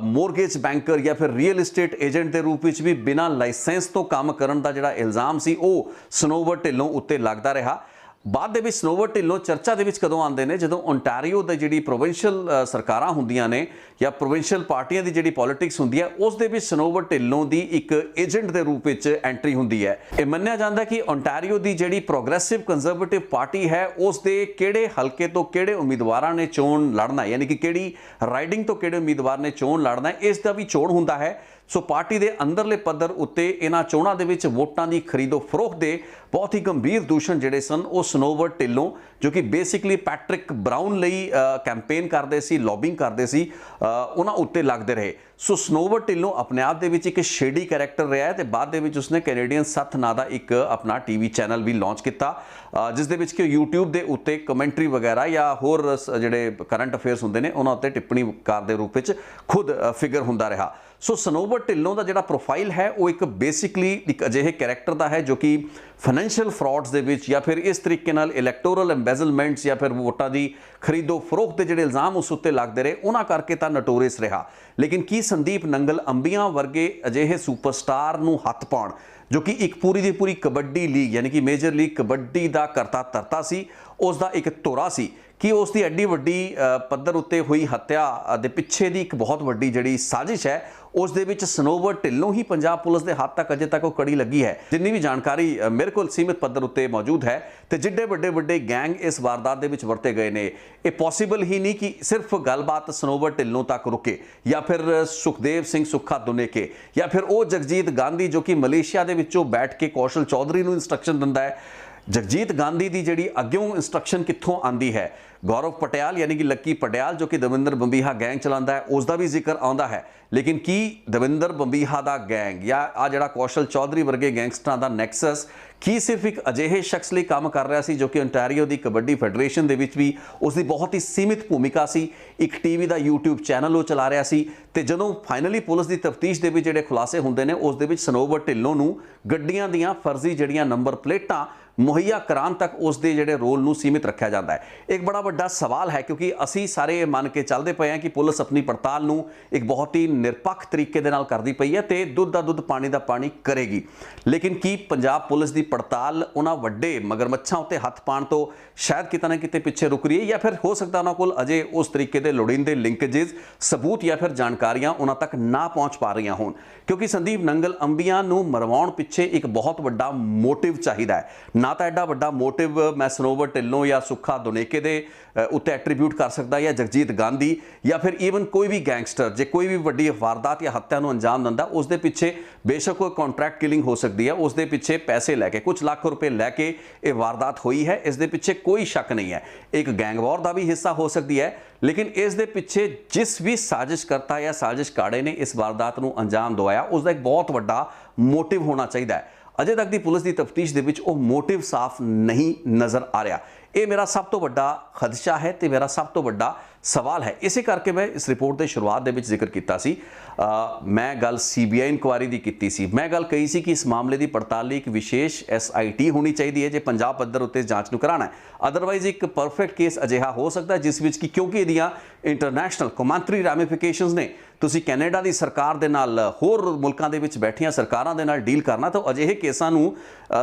ਮੋਰਗੇਜ ਬੈਂਕਰ ਜਾਂ ਫਿਰ ਰੀਅਲ ਏਸਟੇਟ ਏਜੰਟ ਦੇ ਰੂਪ ਵਿੱਚ ਵੀ ਬਿਨਾਂ ਲਾਇਸੈਂਸ ਤੋਂ ਕੰਮ ਕਰਨ ਦਾ ਜਿਹੜਾ ਇਲਜ਼ਾਮ ਸੀ ਉਹ ਸਨੋਵਰ ਢਿੱਲੋਂ ਉੱਤੇ ਲੱਗਦਾ ਰਿਹਾ। ਬਾਅਦ ਦੇ ਵਿੱਚ ਸਨੋਵਰ ਢਿੱਲੋਂ ਚਰਚਾ ਦੇ ਵਿੱਚ ਕਦੋਂ ਆਉਂਦੇ ਨੇ, ਜਦੋਂ ਓਨਟਾਰੀਓ ਦੀ ਜਿਹੜੀ ਪ੍ਰੋਵਿੰਸ਼ੀਅਲ ਸਰਕਾਰਾਂ ਹੁੰਦੀਆਂ ਨੇ ਜਾਂ ਪ੍ਰੋਵਿੰਸ਼ੀਅਲ ਪਾਰਟੀਆਂ ਦੀ ਜਿਹੜੀ ਪੋਲਿਟਿਕਸ ਹੁੰਦੀ ਹੈ ਉਸ ਦੇ ਵਿੱਚ ਸਨੋਵਰ ਢਿੱਲੋਂ ਦੀ ਇੱਕ ਏਜੰਟ ਦੇ ਰੂਪ ਵਿੱਚ ਐਂਟਰੀ ਹੁੰਦੀ ਹੈ। ਇਹ ਮੰਨਿਆ ਜਾਂਦਾ ਕਿ ਓਨਟਾਰੀਓ ਦੀ ਜਿਹੜੀ ਪ੍ਰੋਗਰੈਸਿਵ ਕੰਜ਼ਰਵੇਟਿਵ ਪਾਰਟੀ ਹੈ ਉਸ ਦੇ ਕਿਹੜੇ ਹਲਕੇ ਤੋਂ ਕਿਹੜੇ ਉਮੀਦਵਾਰਾਂ ਨੇ ਚੋਣ ਲੜਨਾ ਹੈ, ਯਾਨੀ ਕਿ ਕਿਹੜੀ ਰਾਈਡਿੰਗ ਤੋਂ ਕਿਹੜੇ ਉਮੀਦਵਾਰ ਨੇ ਚੋਣ ਲੜਨਾ ਹੈ, ਇਸ ਦਾ ਵੀ ਚੋਣ ਹੁੰਦਾ ਹੈ। ਸੋ ਪਾਰਟੀ ਦੇ ਅੰਦਰਲੇ ਪੱਧਰ ਉੱਤੇ ਇਹਨਾਂ ਚੋਣਾਂ ਦੇ ਵਿੱਚ ਵੋਟਾਂ ਦੀ ਖਰੀਦੋ ਫਰੋਖ ਦੇ ਬਹੁਤ ਹੀ ਗੰਭੀਰ ਦੂਸ਼ਣ ਜਿਹੜੇ ਸਨ ਉਹ ਸਨੋਵਰ ਢਿੱਲੋਂ, ਜੋ ਕਿ ਬੇਸਿਕਲੀ ਪੈਟਰਿਕ ਬਰਾਊਨ ਲਈ ਕੈਂਪੇਨ ਕਰਦੇ ਸੀ, ਲੌਬਿੰਗ ਕਰਦੇ ਸੀ, ਉਹਨਾਂ ਉੱਤੇ ਲੱਗਦੇ ਰਹੇ। ਸੋ ਸਨੋਵਰ ਢਿੱਲੋਂ ਆਪਣੇ ਆਪ ਦੇ ਵਿੱਚ ਇੱਕ ਸ਼ੇਡੀ ਕੈਰੈਕਟਰ ਰਿਹਾ ਹੈ ਤੇ ਬਾਅਦ ਦੇ ਵਿੱਚ ਉਸਨੇ ਕੈਨੇਡੀਅਨ ਸੱਥ ਨਾਂ ਦਾ ਇੱਕ ਆਪਣਾ ਟੀਵੀ ਚੈਨਲ ਵੀ ਲਾਂਚ ਕੀਤਾ, ਜਿਸ ਦੇ ਵਿੱਚ ਕਿ YouTube ਦੇ ਉੱਤੇ ਕਮੈਂਟਰੀ ਵਗੈਰਾ ਜਾਂ ਹੋਰ ਜਿਹੜੇ ਕਰੰਟ ਅਫੇਅਰਸ ਹੁੰਦੇ ਨੇ ਉਹਨਾਂ ਉੱਤੇ ਟਿੱਪਣੀਕਾਰ ਦੇ ਰੂਪ ਵਿੱਚ ਖੁਦ ਫਿਗਰ ਹੁੰਦਾ ਰਿਹਾ। ਸੋ ਸਨੋਵਰ ਢਿੱਲੋਂ ਦਾ ਜਿਹੜਾ ਪ੍ਰੋਫਾਈਲ ਹੈ ਉਹ ਇੱਕ ਬੇਸਿਕਲੀ ਇੱਕ ਅਜਿਹੇ ਕੈਰੈਕਟਰ ਦਾ ਹੈ ਜੋ ਕਿ ਫਾਈਨੈਂਸ਼ੀਅਲ ਫਰਾਡਸ ਦੇ ਵਿੱਚ ਜਾਂ ਫਿਰ ਇਸ ਤਰੀਕੇ ਨਾਲ ਇਲੈਕਟੋਰਲ ਐਮਬੈਜ਼ਲਮੈਂਟਸ ਜਾਂ ਫਿਰ ਵੋਟਾਂ ਦੀ ਖਰੀਦੋ ਫਰੋਖ ਦੇ ਜਿਹੜੇ ਇਲਜ਼ਾਮ ਉਸ ਉੱਤੇ ਲੱਗਦੇ ਰਹੇ ਉਹਨਾਂ ਕਰਕੇ ਤਾਂ ਨਟੋਰੀਅਸ ਰਿਹਾ। ਲੇਕਿਨ ਕੀ ਸੰਦੀਪ ਨੰਗਲ ਅੰਬੀਆਂ ਵਰਗੇ ਅਜਿਹੇ ਸੁਪਰਸਟਾਰ ਨੂੰ ਹੱਥ ਪਾਉਣ ਜੋ ਕਿ ਇੱਕ ਪੂਰੀ ਦੀ ਪੂਰੀ ਕਬੱਡੀ ਲੀਗ ਯਾਨੀ ਕਿ ਮੇਜਰ ਲੀਗ ਕਬੱਡੀ ਦਾ ਕਰਤਾ ਧਰਤਾ ਸੀ, ਉਸ ਦਾ ਇੱਕ ਧੁਰਾ ਸੀ, ਕਿ ਉਸ ਦੀ ਐਡੀ ਵੱਡੀ ਪੱਧਰ ਉੱਤੇ ਹੋਈ ਹੱਤਿਆ ਦੇ ਪਿੱਛੇ ਦੀ ਇੱਕ ਬਹੁਤ ਵੱਡੀ ਜਿਹੜੀ ਸਾਜ਼ਿਸ਼ ਹੈ ਉਸ ਦੇ ਵਿੱਚ ਸਨੋਵਰ ਢਿੱਲੋਂ ਹੀ ਪੰਜਾਬ ਪੁਲਿਸ ਦੇ ਹੱਥ ਤੱਕ ਅਜੇ ਤੱਕ ਉਹ ਕੜੀ ਲੱਗੀ ਹੈ। ਜਿੰਨੀ ਵੀ ਜਾਣਕਾਰੀ ਮੇਰੇ ਕੋਲ ਸੀਮਿਤ ਪੱਧਰ ਉੱਤੇ ਮੌਜੂਦ ਹੈ ਤੇ ਜਿੱਡੇ ਵੱਡੇ ਗੈਂਗ ਇਸ ਵਾਰਦਾਤ ਦੇ ਵਿੱਚ ਵਰਤੇ ਗਏ ਨੇ, ਇਹ ਪੋਸੀਬਲ ਹੀ ਨਹੀਂ ਕਿ ਸਿਰਫ ਗੱਲਬਾਤ ਸਨੋਵਰ ਢਿੱਲੋਂ ਤੱਕ ਰੁਕੇ ਜਾਂ ਫਿਰ ਸੁਖਦੇਵ ਸਿੰਘ ਸੁੱਖਾ ਦੁਨੇਕੇ ਜਾਂ ਫਿਰ ਉਹ ਜਗਜੀਤ ਗਾਂਧੀ ਜੋ ਕਿ ਮਲੇਸ਼ੀਆ ਦੇ ਵਿੱਚੋਂ ਬੈਠ ਕੇ ਕੌਸ਼ਲ ਚੌਧਰੀ ਨੂੰ ਇੰਸਟਰਕਸ਼ਨ ਦਿੰਦਾ ਹੈ। ਜਗਜੀਤ ਗਾਂਧੀ ਦੀ ਜਿਹੜੀ ਅੱਗਿਓਂ ਇੰਸਟਰਕਸ਼ਨ ਕਿੱਥੋਂ ਆਂਦੀ ਹੈ, ਗੌਰਵ ਪਟਿਆਲ ਯਾਨੀ ਕਿ ਲੱਕੀ ਪਟਿਆਲ ਜੋ ਕਿ ਦਵਿੰਦਰ ਬੰਬੀਹਾ ਗੈਂਗ ਚਲਾਉਂਦਾ ਹੈ ਉਸ ਦਾ ਵੀ ਜ਼ਿਕਰ ਆਉਂਦਾ ਹੈ। ਲੇਕਿਨ ਕੀ ਦਵਿੰਦਰ ਬੰਬੀਹਾ ਦਾ ਗੈਂਗ ਜਾਂ ਆ ਜਿਹੜਾ ਕੌਸ਼ਲ ਚੌਧਰੀ ਵਰਗੇ ਗੈਂਗਸਟਰਾਂ ਦਾ ਨੈਕਸਸ ਕੀ ਸਿਰਫ ਇੱਕ ਅਜਿਹੇ ਸ਼ਖਸ ਲਈ ਕੰਮ ਕਰ ਰਿਹਾ ਸੀ ਜੋ ਕਿ ਓਨਟਾਰੀਓ ਦੀ ਕਬੱਡੀ ਫੈਡਰੇਸ਼ਨ ਦੇ ਵਿੱਚ ਵੀ ਉਸ ਦੀ ਬਹੁਤ ਹੀ ਸੀਮਿਤ ਭੂਮਿਕਾ ਸੀ, ਇੱਕ ਟੀਵੀ ਦਾ YouTube ਚੈਨਲ ਉਹ ਚਲਾ ਰਿਹਾ ਸੀ ਤੇ ਜਦੋਂ ਫਾਈਨਲੀ ਪੁਲਿਸ ਦੀ ਤਫਤੀਸ਼ ਦੇ ਵਿੱਚ ਜਿਹੜੇ ਖੁਲਾਸੇ ਹੁੰਦੇ ਨੇ ਉਸ ਦੇ ਵਿੱਚ ਸਨੋਵਰ ਢਿੱਲੋਂ ਨੂੰ ਗੱਡੀਆਂ ਦੀਆਂ ਫਰਜ਼ੀ ਜਿਹੜੀਆਂ ਨੰਬਰ ਪਲੇਟਾਂ ਮੁਹੱਈਆ ਕਰਾਉਣ ਤੱਕ ਉਸ ਦੇ ਜਿਹੜੇ ਰੋਲ ਨੂੰ ਸੀਮਿਤ ਰੱਖਿਆ ਜਾਂਦਾ ਹੈ। ਇੱਕ ਬੜਾ ਵੱਡਾ ਸਵਾਲ ਹੈ ਕਿਉਂਕਿ ਅਸੀਂ ਸਾਰੇ ਇਹ ਮੰਨ ਕੇ ਚੱਲਦੇ ਪਏ ਹਾਂ ਕਿ ਪੁਲਿਸ ਆਪਣੀ ਪੜਤਾਲ ਨੂੰ ਇੱਕ ਬਹੁਤ ਹੀ ਨਿਰਪੱਖ ਤਰੀਕੇ ਦੇ ਨਾਲ ਕਰਦੀ ਪਈ ਹੈ ਤੇ ਦੁੱਧ ਦਾ ਦੁੱਧ ਪਾਣੀ ਦਾ ਪਾਣੀ ਕਰੇਗੀ। ਲੇਕਿਨ ਕੀ ਪੰਜਾਬ ਪੁਲਿਸ ਦੀ ਪੜਤਾਲ ਉਹਨਾਂ ਵੱਡੇ ਮਗਰਮੱਛਾਂ ਉੱਤੇ ਹੱਥ ਪਾਉਣ ਤੋਂ ਸ਼ਾਇਦ ਕਿਤੇ ਨਾ ਕਿਤੇ ਪਿੱਛੇ ਰੁਕ ਰਹੀ ਹੈ ਜਾਂ ਫਿਰ ਹੋ ਸਕਦਾ ਉਹਨਾਂ ਕੋਲ ਅਜੇ ਉਸ ਤਰੀਕੇ ਦੇ ਲੋੜੀਂਦੇ ਲਿੰਕੇजेस ਸਬੂਤ ਜਾਂ ਫਿਰ ਜਾਣਕਾਰੀਆਂ ਉਹਨਾਂ ਤੱਕ ਨਾ ਪਹੁੰਚ ਪਾ ਰਹੀਆਂ ਹੋਣ, ਕਿਉਂਕਿ ਸੰਦੀਪ ਨੰਗਲ ਅੰਬੀਆਂ ਨੂੰ ਮਰਵਾਉਣ ਪਿੱਛੇ ਇੱਕ ਬਹੁਤ ਵੱਡਾ ਮੋਟਿਵ ਚਾਹੀਦਾ ਹੈ। ਨਾ ਤਾਂ ਐਡਾ ਵੱਡਾ ਮੋਟਿਵ ਮੈਂ ਸਨੋਵਰ ਢਿੱਲੋਂ ਜਾਂ ਸੁੱਖਾ ਦੁਨੇਕੇ ਦੇ ਉੱਤੇ ਐਟਰੀਬਿਊਟ ਕਰ ਸਕਦਾ ਜਾਂ ਜਗਜੀਤ ਗਾਂਧੀ ਜਾਂ ਫਿਰ ਈਵਨ ਕੋਈ ਵੀ ਗੈਂਗਸਟਰ ਜੇ ਕੋਈ ਵੀ ਵੱਡੀ ਵਾਰਦਾਤ ਜਾਂ ਹੱਤਿਆ ਨੂੰ ਅੰਜਾਮ ਦਿੰਦਾ ਉਸ ਦੇ ਪਿੱਛੇ ਬੇਸ਼ੱਕ ਕੋਈ ਕੰਟਰੈਕਟ ਕਿਲਿੰਗ ਹੋ ਸਕਦੀ ਹੈ, ਉਸ ਦੇ ਪਿੱਛੇ ਪੈਸੇ ਲੈ ਕੇ ਕੁਝ ਲੱਖ ਰੁਪਏ ਲੈ ਕੇ ਇਹ ਵਾਰਦਾਤ ਹੋਈ ਹੈ, ਇਸ ਦੇ ਪਿੱਛੇ ਕੋਈ ਸ਼ੱਕ ਨਹੀਂ ਹੈ। ਇੱਕ ਗੈਂਗ ਵਾਰ ਦਾ ਵੀ ਹਿੱਸਾ ਹੋ ਸਕਦੀ ਹੈ, ਲੇਕਿਨ ਇਸ ਦੇ ਪਿੱਛੇ ਜਿਸ ਵੀ ਸਾਜ਼ਿਸ਼ ਕਰਤਾ ਜਾਂ ਸਾਜ਼ਿਸ਼ ਕਾੜੇ ਨੇ ਇਸ ਵਾਰਦਾਤ ਨੂੰ ਅੰਜਾਮ ਦਵਾਇਆ ਉਸ ਦਾ ਇੱਕ ਬਹੁਤ ਵੱਡਾ ਮੋਟਿਵ ਹੋਣਾ ਚਾਹੀਦਾ ਹੈ। ਅਜੇ ਤੱਕ ਦੀ ਪੁਲਿਸ ਦੀ ਤਫਤੀਸ਼ ਦੇ ਵਿੱਚ ਉਹ ਮੋਟਿਵ ਸਾਫ਼ ਨਹੀਂ ਨਜ਼ਰ ਆ ਰਿਹਾ। ਇਹ ਮੇਰਾ ਸਭ ਤੋਂ ਵੱਡਾ ਖਦਸ਼ਾ ਹੈ ਤੇ ਮੇਰਾ ਸਭ ਤੋਂ ਵੱਡਾ ਸਵਾਲ ਹੈ। ਇਸੇ ਕਰਕੇ ਮੈਂ ਇਸ ਰਿਪੋਰਟ ਦੇ ਸ਼ੁਰੂਆਤ ਦੇ ਵਿੱਚ ਜ਼ਿਕਰ ਕੀਤਾ ਸੀ, ਮੈਂ ਗੱਲ CBI ਇਨਕੁਆਇਰੀ ਦੀ ਕੀਤੀ ਸੀ। ਮੈਂ ਗੱਲ ਕਹੀ ਸੀ ਕਿ ਇਸ ਮਾਮਲੇ ਦੀ ਪੜਤਾਲ ਲਈ ਇੱਕ ਵਿਸ਼ੇਸ਼ SIT ਹੋਣੀ ਚਾਹੀਦੀ ਹੈ ਜੇ ਪੰਜਾਬ ਪੱਧਰ ਉੱਤੇ ਜਾਂਚ ਨੂੰ ਕਰਾਉਣਾ ਹੈ। ਅਦਰਵਾਈਜ਼ ਇੱਕ ਪਰਫੈਕਟ ਕੇਸ ਅਜਿਹਾ ਹੋ ਸਕਦਾ ਜਿਸ ਵਿੱਚ ਕਿ ਕਿਉਂਕਿ ਇਹਦੀਆਂ ਇੰਟਰਨੈਸ਼ਨਲ ਕੌਮਾਂਤਰੀ ਰੈਮੀਫਿਕੇਸ਼ਨਸ ਨੇ, ਤੁਸੀਂ ਕੈਨੇਡਾ ਦੀ ਸਰਕਾਰ ਦੇ ਨਾਲ ਹੋਰ ਮੁਲਕਾਂ ਦੇ ਵਿੱਚ ਬੈਠੀਆਂ ਸਰਕਾਰਾਂ ਦੇ ਨਾਲ ਡੀਲ ਕਰਨਾ ਤਾਂ ਅਜਿਹੇ ਕੇਸਾਂ ਨੂੰ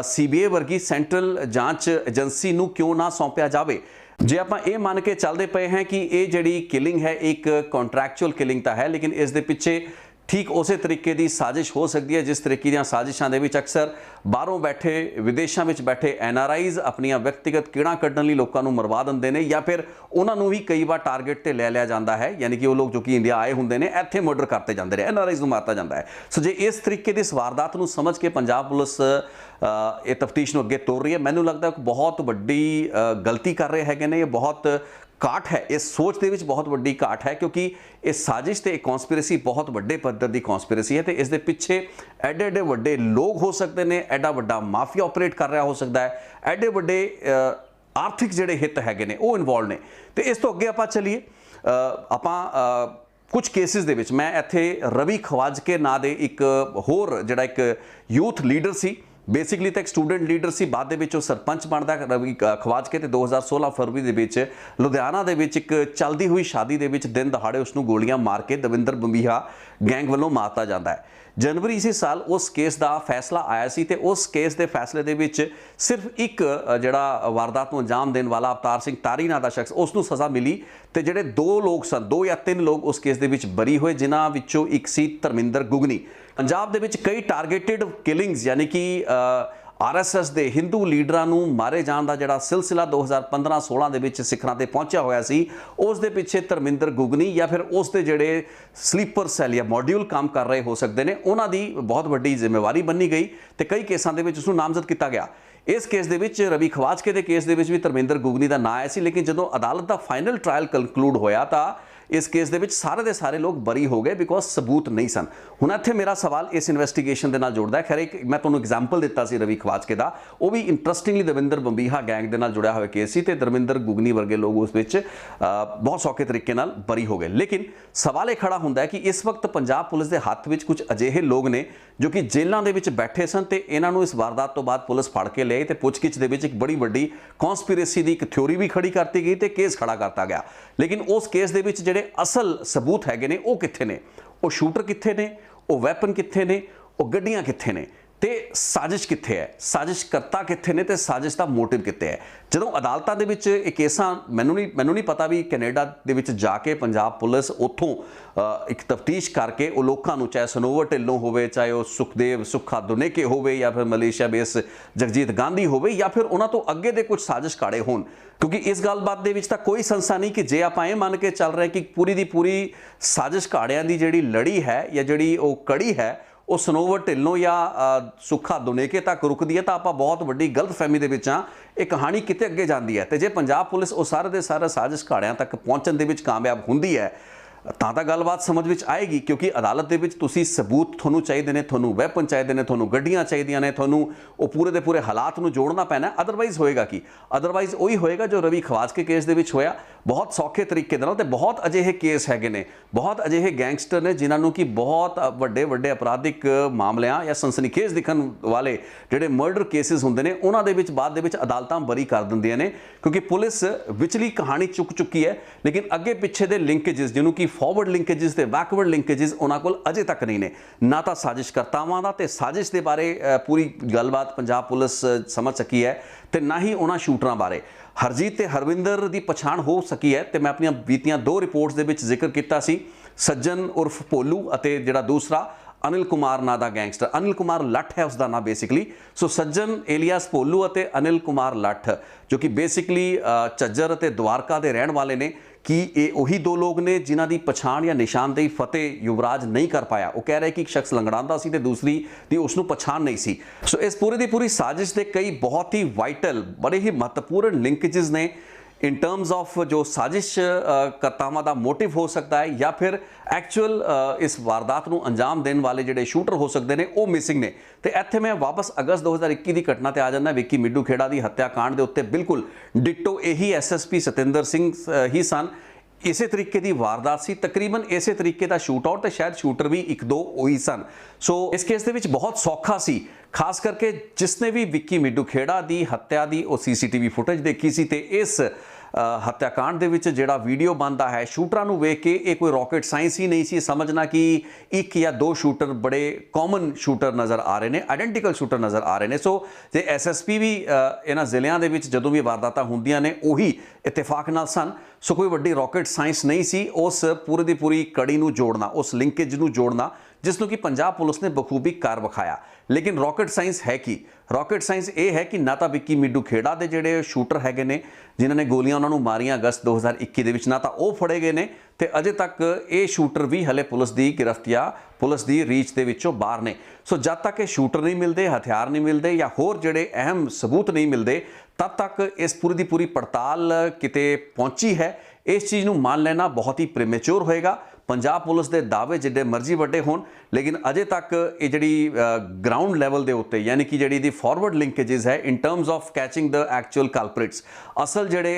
CBI ਵਰਗੀ ਸੈਂਟਰਲ ਜਾਂਚ ਏਜੰਸੀ ਨੂੰ ਕਿਉਂ ਨਾ ਸੌਂਪਿਆ ਜਾਵੇ। ਜੇ ਆਪਾਂ ਇਹ ਮੰਨ ਕੇ ਚੱਲਦੇ ਪਏ ਹਾਂ ਕਿ ਇਹ ਜਿਹੜੀ ਕਿਲਿੰਗ ਹੈ ਇੱਕ ਕੰਟਰੈਕਚੁਅਲ ਕਿਲਿੰਗ ਤਾਂ ਹੈ, ਲੇਕਿਨ ਇਸ ਦੇ ਪਿੱਛੇ ਠੀਕ ਉਸੇ ਤਰੀਕੇ ਦੀ ਸਾਜ਼ਿਸ਼ ਹੋ ਸਕਦੀ ਹੈ ਜਿਸ ਤਰੀਕੇ ਦੀਆਂ ਸਾਜ਼ਿਸ਼ਾਂ ਦੇ ਵਿੱਚ ਅਕਸਰ ਬਾਹਰੋਂ ਬੈਠੇ ਵਿਦੇਸ਼ਾਂ ਵਿੱਚ ਬੈਠੇ NRIs ਆਪਣੀਆਂ ਵਿਅਕਤੀਗਤ ਕੀੜਾਂ ਕੱਢਣ ਲਈ ਲੋਕਾਂ ਨੂੰ ਮਰਵਾ ਦਿੰਦੇ ਨੇ ਜਾਂ ਫਿਰ ਉਹਨਾਂ ਨੂੰ ਵੀ ਕਈ ਵਾਰ ਟਾਰਗੇਟ ਤੇ ਲੈ ਲਿਆ ਜਾਂਦਾ ਹੈ, ਯਾਨੀ ਕਿ ਉਹ ਲੋਕ ਜੋ ਕਿ ਇੰਡੀਆ ਆਏ ਹੁੰਦੇ ਨੇ ਇੱਥੇ ਮਰਡਰ ਕਰਤੇ ਜਾਂਦੇ ਨੇ, NRIs ਨੂੰ ਮਾਰਤਾ ਜਾਂਦਾ ਹੈ। ਸੋ ਜੇ ਇਸ ਤਰੀਕੇ ਦੀ ਇਸ ਵਾਰਦਾਤ ਨੂੰ ਸਮਝ ਕੇ ਪੰਜਾਬ ਪੁਲਿਸ ਇਹ ਤਫਤੀਸ਼ ਨੂੰ ਅੱਗੇ ਤੋਰ ਰਹੀ ਹੈ, ਮੈਨੂੰ ਲੱਗਦਾ ਬਹੁਤ ਵੱਡੀ ਗਲਤੀ ਕਰ ਰਹੇ ਹੈਗੇ ਨੇ। ਇਹ ਬਹੁਤ ਘਾਟ ਹੈ, ਇਸ ਸੋਚ ਦੇ ਵਿੱਚ ਬਹੁਤ ਵੱਡੀ ਘਾਟ ਹੈ ਕਿਉਂਕਿ ਇਹ ਸਾਜ਼ਿਸ਼ ਤੇ ਕਨਸਪੀਰੇਸੀ ਬਹੁਤ ਵੱਡੇ ਪੱਧਰ ਦੀ ਕਨਸਪੀਰੇਸੀ ਹੈ ਤੇ ਇਸ ਦੇ ਪਿੱਛੇ ਐਡੇ ਵੱਡੇ ਲੋਕ ਹੋ ਸਕਦੇ ਨੇ, ਐਡਾ ਵੱਡਾ ਮਾਫੀਆ ਆਪਰੇਟ ਕਰ ਰਿਹਾ ਹੋ ਸਕਦਾ ਹੈ, ਐਡੇ ਵੱਡੇ ਆਰਥਿਕ ਜਿਹੜੇ ਹਿੱਤ ਹੈਗੇ ਨੇ ਉਹ ਇਨਵੋਲਵ ਨੇ। ਤੇ ਇਸ ਤੋਂ ਅੱਗੇ ਆਪਾਂ ਚੱਲੀਏ, ਆਪਾਂ ਕੁਝ ਕੇਸਿਸ ਦੇ ਵਿੱਚ ਮੈਂ ਇੱਥੇ ਰਵੀ ਖਵਾਜਕੇ ਨਾਂ ਦੇ ਇੱਕ ਹੋਰ ਜਿਹੜਾ ਇੱਕ ਯੂਥ ਲੀਡਰ ਸੀ, ਬੇਸਿਕਲੀ ਤਾਂ ਇੱਕ ਸਟੂਡੈਂਟ ਲੀਡਰ ਸੀ, ਬਾਅਦ ਦੇ ਵਿੱਚ ਉਹ ਸਰਪੰਚ ਬਣਦਾ ਰਵੀ ਖਵਾਜਕੇ, ਤੇ 2016 ਫਰਵਰੀ ਦੇ ਵਿੱਚ ਲੁਧਿਆਣਾ ਦੇ ਵਿੱਚ ਇੱਕ ਚੱਲਦੀ ਹੋਈ ਸ਼ਾਦੀ ਦੇ ਵਿੱਚ ਦਿਨ ਦਹਾੜੇ ਉਸ ਨੂੰ ਗੋਲੀਆਂ ਮਾਰ ਕੇ ਦਵਿੰਦਰ ਬੰਬੀਹਾ ਗੈਂਗ ਵੱਲੋਂ ਮਾਰਤਾ ਜਾਂਦਾ ਹੈ। जनवरी इसी साल उस केस का फैसला आया सी ते उस केस के फैसले दे विच सिर्फ एक जिहड़ा वारदात नूं अंजाम देने वाला अवतार सिंह तारी नां दा शख्स उसनूं सज़ा मिली ते जिहड़े 2 लोग सन, 2 या 3 लोग उस केस दे विच बरी होए, जिन्हां विचों एक सी धर्मिंदर गुगनी। पंजाब दे विच कई टारगेटिड किलिंग्स यानी कि RSS ਦੇ ਹਿੰਦੂ ਲੀਡਰਾਂ ਨੂੰ ਮਾਰੇ ਜਾਣ ਦਾ ਜਿਹੜਾ ਸਿਲਸਿਲਾ 2015-16 ਦੇ ਵਿੱਚ ਸਿੱਖਰਾਂ ਤੇ ਪਹੁੰਚਿਆ ਹੋਇਆ ਸੀ, ਉਸ ਦੇ ਪਿੱਛੇ ਧਰਮਿੰਦਰ ਗੁਗਨੀ ਜਾਂ ਫਿਰ ਉਸ ਦੇ ਜਿਹੜੇ ਸਲੀਪਰ ਸੈੱਲ ਜਾਂ ਮੋਡਿਊਲ ਕੰਮ ਕਰ ਰਹੇ ਹੋ ਸਕਦੇ ਨੇ, ਉਹਨਾਂ ਦੀ ਬਹੁਤ ਵੱਡੀ ਜ਼ਿੰਮੇਵਾਰੀ ਬੰਨੀ ਗਈ ਤੇ ਕਈ ਕੇਸਾਂ ਦੇ ਵਿੱਚ ਉਸ ਨੂੰ ਨਾਮਜ਼ਦ ਕੀਤਾ ਗਿਆ। ਇਸ ਕੇਸ ਦੇ ਵਿੱਚ ਰਵੀ ਖਵਾਜਕੇ ਦੇ ਕੇਸ ਦੇ ਵਿੱਚ ਵੀ ਧਰਮਿੰਦਰ ਗੁਗਨੀ ਦਾ ਨਾਂ ਆਇਆ ਸੀ, ਲੇਕਿਨ ਜਦੋਂ ਅਦਾਲਤ ਦਾ ਫਾਈਨਲ ਟ੍ਰਾਇਲ ਕੰਕਲੂਡ ਹੋਇਆ ਤਾਂ इस केस ਦੇ ਵਿੱਚ ਸਾਰੇ ਦੇ ਸਾਰੇ ਲੋਕ ਬਰੀ ਹੋ ਗਏ ਬਿਕੋਜ਼ ਸਬੂਤ ਨਹੀਂ ਸਨ। ਹੁਣ ਇੱਥੇ ਮੇਰਾ ਸਵਾਲ ਇਸ ਇਨਵੈਸਟੀਗੇਸ਼ਨ ਦੇ ਨਾਲ ਜੁੜਦਾ ਹੈ। ਖੈਰ ਇੱਕ ਮੈਂ ਤੁਹਾਨੂੰ ਐਗਜ਼ਾਮਪਲ ਦਿੱਤਾ ਸੀ ਰਵੀ ਖਵਾਜਕੇ ਦਾ, ਉਹ ਵੀ ਇੰਟਰਸਟਿੰਗਲੀ ਦਵਿੰਦਰ ਬੰਬੀਹਾ ਗੈਂਗ ਦੇ ਨਾਲ ਜੁੜਿਆ ਹੋਇਆ ਕੇਸ ਸੀ ਤੇ ਧਰਮਿੰਦਰ ਗੁਗਨੀ ਵਰਗੇ ਲੋਕ ਉਸ ਵਿੱਚ ਬਹੁਤ ਸੌਖੇ ਤਰੀਕੇ ਨਾਲ ਬਰੀ ਹੋ ਗਏ। ਲੇਕਿਨ ਸਵਾਲ ਇਹ ਖੜਾ ਹੁੰਦਾ ਹੈ ਕਿ ਇਸ ਵਕਤ ਪੰਜਾਬ ਪੁਲਿਸ ਦੇ ਹੱਥ ਵਿੱਚ ਕੁਝ ਅਜਿਹੇ ਲੋਕ ਨੇ ਜੋ ਕਿ ਜੇਲ੍ਹਾਂ ਦੇ ਵਿੱਚ ਬੈਠੇ ਸਨ ਤੇ ਇਹਨਾਂ ਨੂੰ ਇਸ ਵਾਰਦਾਤ ਤੋਂ ਬਾਅਦ ਪੁਲਿਸ ਫੜ ਕੇ ਲਿਆਈ ਤੇ ਪੁੱਛਗਿੱਛ ਦੇ ਵਿੱਚ ਇੱਕ ਬੜੀ ਵੱਡੀ ਕਨਸਪੀਰੇਸੀ ਦੀ ਇੱਕ ਥਿਉਰੀ ਵੀ ਖੜੀ ਕਰਤੀ ਗਈ ਤੇ ਕੇਸ ਖੜਾ ਕਰਤਾ ਗਿਆ। ਲੇਕਿਨ ਉਸ ਕੇਸ ਦੇ ਵਿੱਚ ਜਿਹੜੇ ਅਸਲ सबूत हैगे ने वो कित्थे ने, वो शूटर कित्थे ने, वो वैपन कित्थे ने, वो गड्डियां कित्थे ने ते साजिश कित्थे है, साजिश करता कित्थे ने ते साजिश का मोटिव कित्थे है। ਜਦੋਂ ਅਦਾਲਤਾਂ ਦੇ ਵਿੱਚ ਇਹ ਕੇਸਾਂ ਮੈਨੂੰ ਨਹੀਂ ਪਤਾ ਵੀ ਕੈਨੇਡਾ ਦੇ ਵਿੱਚ ਜਾ ਕੇ ਪੰਜਾਬ ਪੁਲਿਸ ਉੱਥੋਂ ਇੱਕ ਤਫਤੀਸ਼ ਕਰਕੇ ਉਹ ਲੋਕਾਂ ਨੂੰ, ਚਾਹੇ ਸਨੋਵਰ ਢਿੱਲੋਂ ਹੋਵੇ, ਚਾਹੇ ਉਹ ਸੁਖਦੇਵ ਸੁੱਖਾ ਦੁਨੇਕੇ ਹੋਵੇ ਜਾਂ ਫਿਰ ਮਲੇਸ਼ੀਆ ਬੇਸ ਜਗਜੀਤ ਗਾਂਧੀ ਹੋਵੇ ਜਾਂ ਫਿਰ ਉਹਨਾਂ ਤੋਂ ਅੱਗੇ ਦੇ ਕੁਝ ਸਾਜ਼ਿਸ਼ ਕਾੜੇ ਹੋਣ, ਕਿਉਂਕਿ ਇਸ ਗੱਲਬਾਤ ਦੇ ਵਿੱਚ ਤਾਂ ਕੋਈ ਸੰਸਾ ਨਹੀਂ ਕਿ ਜੇ ਆਪਾਂ ਇਹ ਮੰਨ ਕੇ ਚੱਲ ਰਹੇ ਕਿ ਪੂਰੀ ਦੀ ਪੂਰੀ ਸਾਜ਼ਿਸ਼ ਕਾੜਿਆਂ ਦੀ ਜਿਹੜੀ ਲੜੀ ਹੈ ਜਾਂ ਜਿਹੜੀ ਉਹ ਕੜੀ ਹੈ ਉਹ ਸਨੋਵਰ ਢਿੱਲੋਂ ਜਾਂ ਸੁੱਖਾ ਦੁਨੇਕੇ ਤੱਕ ਰੁਕਦੀ ਹੈ ਤਾਂ ਆਪਾਂ ਬਹੁਤ ਵੱਡੀ ਗਲਤਫਹਿਮੀ ਦੇ ਵਿੱਚ ਹਾਂ। ਇਹ ਕਹਾਣੀ ਕਿਤੇ ਅੱਗੇ ਜਾਂਦੀ ਹੈ ਤੇ ਜੇ ਪੰਜਾਬ ਪੁਲਿਸ ਉਹ ਸਾਰੇ ਦੇ ਸਾਰੇ ਸਾਜ਼ਿਸ਼ ਘਾੜਿਆਂ ਤੱਕ ਪਹੁੰਚਣ ਦੇ ਵਿੱਚ ਕਾਮਯਾਬ ਹੁੰਦੀ ਹੈ ਤਾਂ ਗੱਲਬਾਤ ਸਮਝ ਵਿੱਚ ਆਏਗੀ, ਕਿਉਂਕਿ ਅਦਾਲਤ ਦੇ ਵਿੱਚ ਤੁਸੀਂ ਸਬੂਤ ਤੁਹਾਨੂੰ ਚਾਹੀਦੇ ਨੇ, ਤੁਹਾਨੂੰ ਵੈਪਨ ਚਾਹੀਦੇ ਨੇ, ਤੁਹਾਨੂੰ ਗੱਡੀਆਂ ਚਾਹੀਦੀਆਂ ਨੇ, ਤੁਹਾਨੂੰ ਉਹ ਪੂਰੇ ਦੇ ਪੂਰੇ ਹਾਲਾਤ ਨੂੰ ਜੋੜਨਾ ਪੈਣਾ। ਅਦਰਵਾਈਜ਼ ਹੋਏਗਾ ਕੀ? ਅਦਰਵਾਈਜ਼ ਉਹੀ ਹੋਏਗਾ ਜੋ ਰਵੀ ਖਵਾਜਕੇ ਕੇਸ ਦੇ ਵਿੱਚ ਹੋਇਆ, ਬਹੁਤ ਸੌਖੇ ਤਰੀਕੇ ਦੇ ਨਾਲ। ਤੇ ਬਹੁਤ ਅਜਿਹੇ ਕੇਸ ਹੈਗੇ ਨੇ, ਬਹੁਤ ਅਜਿਹੇ ਗੈਂਗਸਟਰ ਨੇ ਜਿਨ੍ਹਾਂ ਨੂੰ ਕਿ ਬਹੁਤ ਵੱਡੇ ਵੱਡੇ ਅਪਰਾਧਿਕ ਮਾਮਲਿਆਂ ਜਾਂ ਸਨਸਨੀਖੇਜ਼ ਦਿਖਣ ਵਾਲੇ ਜਿਹੜੇ ਮਰਡਰ ਕੇਸਿਸ ਹੁੰਦੇ ਨੇ ਉਹਨਾਂ ਦੇ ਵਿੱਚ ਬਾਅਦ ਦੇ ਵਿੱਚ ਅਦਾਲਤਾਂ ਬਰੀ ਕਰ ਦਿੰਦੀਆਂ ਨੇ, ਕਿਉਂਕਿ ਪੁਲਿਸ ਵਿਚਲੀ ਕਹਾਣੀ ਚੁੱਕ ਚੁੱਕੀ ਹੈ ਲੇਕਿਨ ਅੱਗੇ ਪਿੱਛੇ ਦੇ ਲਿੰਕੇजेस ਜਿਹਨੂੰ ਕਿ ਫਾਰਵਰਡ ਲਿੰਕੇजेस ਤੇ ਬੈਕਵਰਡ ਲਿੰਕੇजेस ਉਹਨਾਂ ਕੋਲ ਅਜੇ ਤੱਕ ਨਹੀਂ ਨੇ। ਨਾ ਤਾਂ ਸਾਜ਼ਿਸ਼ ਕਰਤਾਵਾਂ ਦਾ ਤੇ ਸਾਜ਼ਿਸ਼ ਦੇ ਬਾਰੇ ਪੂਰੀ ਗੱਲਬਾਤ ਪੰਜਾਬ ਪੁਲਿਸ ਸਮਝ ਸਕੀ ਹੈ ਤੇ ਨਾ ਹੀ ਉਹਨਾਂ ਸ਼ੂਟਰਾਂ ਬਾਰੇ। ਹਰਜੀਤ ਤੇ ਹਰਵਿੰਦਰ ਦੀ ਪਛਾਣ ਹੋ ਸਕੀ ਹੈ ਤੇ ਮੈਂ ਆਪਣੀਆਂ ਬੀਤੀਆਂ 2 ਰਿਪੋਰਟਸ ਦੇ ਵਿੱਚ ਜ਼ਿਕਰ ਕੀਤਾ ਸੀ, ਸੱਜਣ ਉਰਫ ਭੋਲੂ ਅਤੇ ਜਿਹੜਾ ਦੂਸਰਾ अनिल कुमार ना दा गैंगस्टर, अनिल कुमार लठ है उसका नाम बेसिकली। सो सज्जन एलियास भोलू और अनिल कुमार लठ जो कि बेसिकली झज्जर और द्वारका के रहने वाले ने कि ये वही 2 लोग ने जिन्हां दी पछाण या निशानदेही फतेह युवराज नहीं कर पाया। वो कह रहे कि एक शख्स लंगड़ांदा सी ते दूसरी दी उसनूं पछाण नहीं सी। सो इस पूरी दी पूरी साजिश के कई बहुत ही वाइटल बड़े ही महत्वपूर्ण लिंकेजेस ने इन टर्म्स ऑफ जो साजिश करतावां का मोटिव हो सकता है या फिर एक्चुअल इस वारदात नूं अंजाम देने वाले जिहड़े शूटर हो सकते हैं वो मिसिंग ने। तो इत्थे मैं वापस अगस्त 2021 की घटना ते आ जांदा। विक्की मिड्डू खेड़ा की हत्याकांड के उत्ते बिल्कुल डिटो यही SSP सतिंदर सिंह ही सन। इसे तरीके की वारदात सी, तकरीबन इसे तरीके का शूट आउट, तो शायद शूटर भी 1-2 वही सन। सो इस केस के बहुत सौखा सी, खास करके जिसने भी विक्की मिड्डू खेड़ा की हत्या की CCTV फुटेज देखी सी ते इस हत्याकांड दे विच जिहड़ा वीडियो बनता है शूटरां नूं वेख के ये कोई रॉकेट साइंस ही नहीं सी समझना कि 1 या 2 शूटर बड़े कॉमन शूटर नज़र आ रहे हैं, आइडेंटिकल शूटर नज़र आ रहे हैं। सो जे SSP भी इन्हां ਜ਼ਿਲ੍ਹਿਆਂ ਦੇ ਵਿੱਚ ਜਦੋਂ भी वारदातां ਹੁੰਦੀਆਂ ने ਉਹੀ इत्तेफाक नाल सन। सो कोई वड्डी रॉकेट साइंस नहीं सी उस पूरी दी पूरी कड़ी नूं जोड़ना, उस लिंकेज नूं जोड़ना जिसनों कि पंजाब पुलिस ने बखूबी कर विखाया। लेकिन रॉकेट साइंस है कि रॉकेट साइंस ये है कि ना तो विक्की मिड्डू खेड़ा के जोड़े शूटर हैगे ने जिन्होंने गोलियां उन्होंने मारियां अगस्त 2021 के विच, ना तो वो फड़े गए ने ते अजे तक ये शूटर भी हले पुलिस की गिरफ्त या पुलिस की रीच के विचों बाहर ने। सो जब तक ये शूटर नहीं मिलते, हथियार नहीं मिलते या होर जोड़े अहम सबूत नहीं मिलते तब तक इस पूरी की पूरी पड़ताल किते पहुंची है। इस चीज़ को मान लेना बहुत ही प्रीमेच्योर होएगा। पंजाब पुलिस के दावे जिड्डे मर्जी वड्डे होण, लेकिन अजे तक ये जिहड़ी ग्राउंड लैवल के उत्ते यानी कि जिहड़ी दी फॉरवर्ड लिंकेजेस है in terms of catching the actual culprits, असल जिहड़े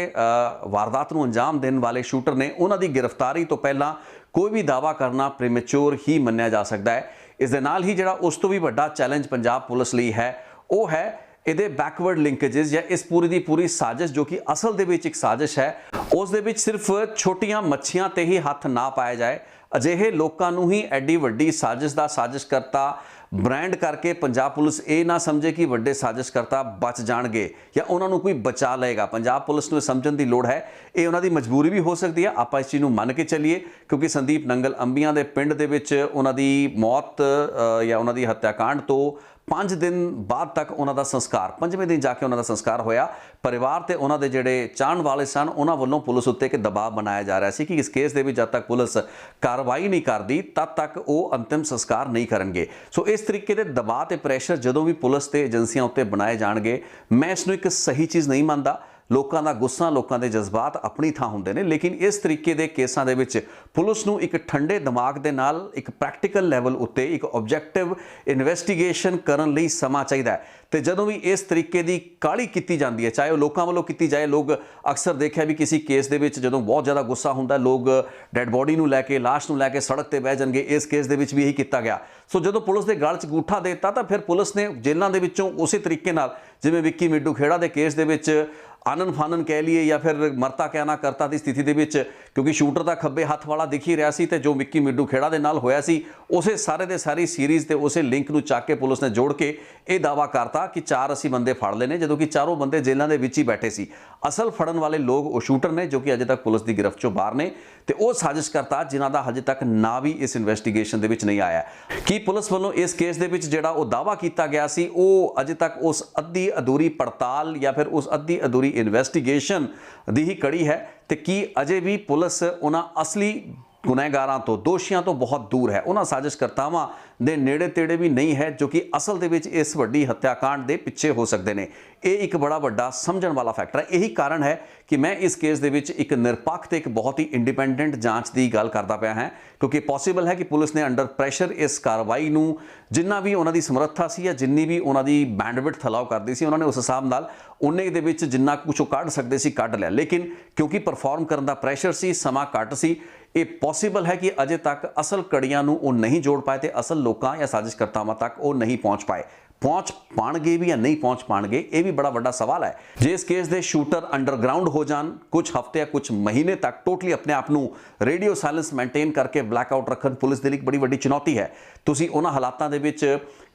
वारदात नूं अंजाम देण वाले शूटर ने उन्हां दी गिरफ्तारी तो पहलां कोई भी दावा करना प्रीमेच्योर ही मन्निया जा सकता है। इस दे नाल ही जिहड़ा उस तो भी वड्डा चैलेंज पंजाब पुलिस लई है वो है ਇਹਦੇ बैकवर्ड लिंकेजेस या इस पूरी दी पूरी साजिश जो कि असल दे विच एक साजिश है, उस दे विच सिर्फ छोटियां मच्छियां ते ही हथ ना पाया जाए। अजिहे लोकां नूं ही एडी वड्डी साजिश दा साजिशकर्ता ब्रांड करके पंजाब पुलिस ये ना समझे कि वड्डे साजिशकर्ता बच जाणगे या उन्हां नूं कोई बचा लेगा। पंजाब पुलिस नूं समझण दी लोड़ है, ये उन्हां दी मजबूरी भी हो सकती है। आपां इस चीज़ नूं मन के चलीए क्योंकि संदीप नंगल अंबियां दे पिंड दे विच उन्हां दी मौत या उन्हां दी हत्याकांड तो 5 दिन बाद तक उन्होंने संस्कार 5वें दिन जाके उन्होंने संस्कार होया। परिवार ते उन्होंने जिहड़े चाहण वाले सन उन्होंने वालों पुलिस उत्ते एक दबाव बनाया जा रहा है कि इस केस दे विच जब तक पुलिस कार्रवाई नहीं करती तब तक वो अंतिम संस्कार नहीं करेंगे। सो इस तरीके के दबाव ते प्रैशर जदों भी पुलिस ते एजेंसियां उत्ते बनाए जाणगे, मैं इसनूं एक सही चीज़ नहीं मानता। लोगों का गुस्सा, लोगों के जज्बात अपनी थां हुंदे ने, लेकिन इस तरीके के केसां दे विच पुलिस नूं एक ठंडे दिमाग दे नाल एक प्रैक्टिकल लैवल उत्ते एक ऑब्जैक्टिव इन्वेस्टिगेशन करन लई समा चाहिदा है। तो जदों भी इस तरीके की काली की जाती है, चाहे वह लोगों वालों की जाए, लोग अक्सर देखा भी किसी केस दे विच जदों बहुत ज़्यादा गुस्सा हुंदा लोग डैड बॉडी नूं लैके लाश नूं लैके सड़क ते बह जाणगे। इस केस दे विच भी यही किया गया। सो जदों पुलिस के गल च अंगूठा देता तो फिर पुलिस ने जेलों के विचों उस तरीके नाल जिवें विक्की मिड्डू खेड़ा के केस दे विच आनन फानन कह लीए या फिर मरता क्या ना करता की स्थिति दे विच, क्योंकि शूटर तो खब्बे हथ वाला दिख ही रहा सी ते जो विक्की मिड्डू खेड़ा दे नाल होया सी उसे सारे दे सारी सीरीज़ ते उसे लिंक नूं चक के पुलिस ने जोड़ के ये दावा करता कि 4 असीं बंदे फड़ लए ने, जदों कि चारों बंदे जेलों के विच ही बैठे सी। असल फड़न वाले लोग वो शूटर ने जो कि अजे तक पुलिस की गिरफ्त चों बाहर ने, ते वो साजिशकर्ता जिन्हां दा हजे तक ना भी इस इन्वेस्टिगेशन दे विच नहीं आया कि पुलिस वालों इस केस दे विच जिहड़ा वो दावा किया गया सी वो अजे तक उस अद्धी अधूरी पड़ताल या फिर उस अद्धी अधूरी इन्वेस्टिगेशन दी ही कड़ी है, तो कि अजे भी पुलिस उन्हां असली गुनहगारां तो दोषियों तो बहुत दूर है, उन्हां साजिशकर्तावां दे नेड़े तेड़े भी नहीं है जो कि असल दे विच इस वड्डी हत्याकांड दे पिछे हो सकते हैं। ये एक बड़ा वड्डा समझण वाला फैक्टर है। यही कारण है कि मैं इस केस दे विच एक निरपक्ष ते एक बहुत ही इंडिपेंडेंट जांच की गल करता पाया है, क्योंकि पॉसीबल है कि पुलिस ने अंडर प्रैशर इस कार्रवाई नूं जिन्ना भी उन्हां दी समर्था सी या जिन्नी भी उन्हां दी बैंडविड्थ अलाउ करदी सी उन्होंने उस हिसाब नाल उन्ने दे विच जिन्ना कुछ कढ़ सकते सी कढ़ लिया, लेकिन क्योंकि परफॉर्म करन दा प्रैशर सी, समा घट सी, ये पॉसीबल है कि अजे तक असल कड़ियां नूं वो नहीं जोड़ पाए, तो असल लोकां या साजिशकर्तावां तक वो नहीं पहुँच पाए। पहुँच पाणगे भी या नहीं पहुँच पाणगे ये भी बड़ा वड्डा सवाल है। जे इस केस दे शूटर अंडरग्राउंड हो जान कुछ हफ्ते या कुछ महीने तक टोटली अपने आप नूं रेडियो साइलेंस मेनटेन करके ब्लैकआउट रखन पुलिस दे लई बड़ी वड्डी चुनौती है। तुसीं उन्हां हालातां दे विच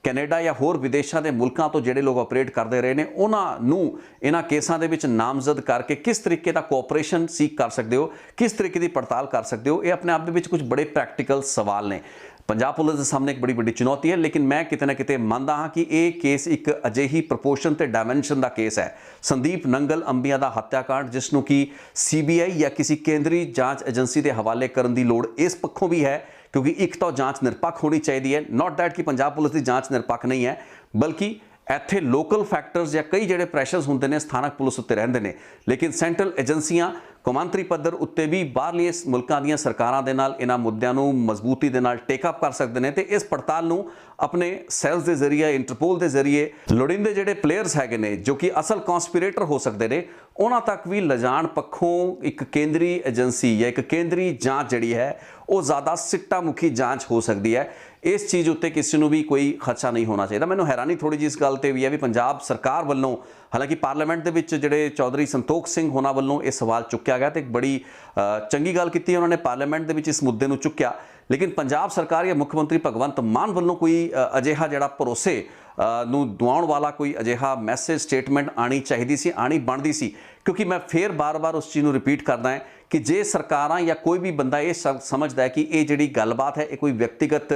कैनेडा या होर विदेशों के मुल्कों तो जिहड़े लोग ऑपरेट करते रहे हैं उन्होंने इन्हां केसां दे विच नामजद करके किस तरीके का कोऑपरेशन सीख कर सकते हो, किस तरीके की पड़ताल कर सकते हो, ये अपने आप दे विच कुछ बड़े प्रैक्टिकल सवाल ने। पंजाब पुलिस के सामने एक बड़ी वड्डी चुनौती है, लेकिन मैं किते ना किते मानदा हाँ कि ये केस एक अजिही प्रपोर्शन ते डायमेंशन का केस है। संदीप नंगल अंबिया का हत्याकांड जिसनों की CBI या किसी केंद्रीय जांच एजेंसी के हवाले करने की लोड़ इस पक्षों भी है, क्योंकि एक तो जांच निरपक्ष होनी चाहिए है। नॉट दैट कि पंजाब पुलिस की जांच निरपक्ष नहीं है, बल्कि इत्थे लोकल फैक्टर्स या कई जिहड़े प्रैशर्स होंदे ने स्थानक पुलिस उत्ते रहिंदे ने, लेकिन सेंट्रल एजेंसियां कौमांतरी पद्धर उत्ते भी बाहरली मुल्कां दीयां सरकारां दे नाल इन्हां मुद्दिआं नूं मजबूती दे नाल टेकअप कर सकदे ने, ते इस पड़ताल नूं अपने सैल्स के जरिए इंटरपोल के जरिए लोड़ींदे जिहड़े प्लेयर्स हैगे ने जो कि असल कॉन्सपीरेटर हो सकते हैं उन्हां तक भी लिजाण पक्षों एक केंद्रीय एजेंसी या एक केंद्रीय जांच जिहड़ी है वो ज़्यादा सिट्टा मुखी जांच हो सकती है। इस चीज़ उत्ते किसी को भी कोई खदशा नहीं होना चाहिए। मैंने हैरानी थोड़ी जी इस गल ते भी है भी पंजाब सरकार वालों, हालांकि पार्लीमेंट के जिहड़े चौधरी संतोख सिंह होना वालों यह सवाल चुक्या गया तो एक बड़ी चंगी गल की उन्होंने पार्लीमेंट के इस मुद्दे नूं चुक्या, लेकिन पंजाब सरकार या मुख्यमंत्री भगवंत मान वालों कोई अजिहा जिहड़ा भरोसे नूं दुआउण वाला कोई अजिहा मैसेज स्टेटमेंट आनी चाहिए सी, आनी बनती सी, क्योंकि मैं फिर बार बार उस चीज़ को रिपीट करदा है कि जे सरकारां या कोई भी बंदा ये समझदा है कि ये जिहड़ी गलबात है ये कोई व्यक्तिगत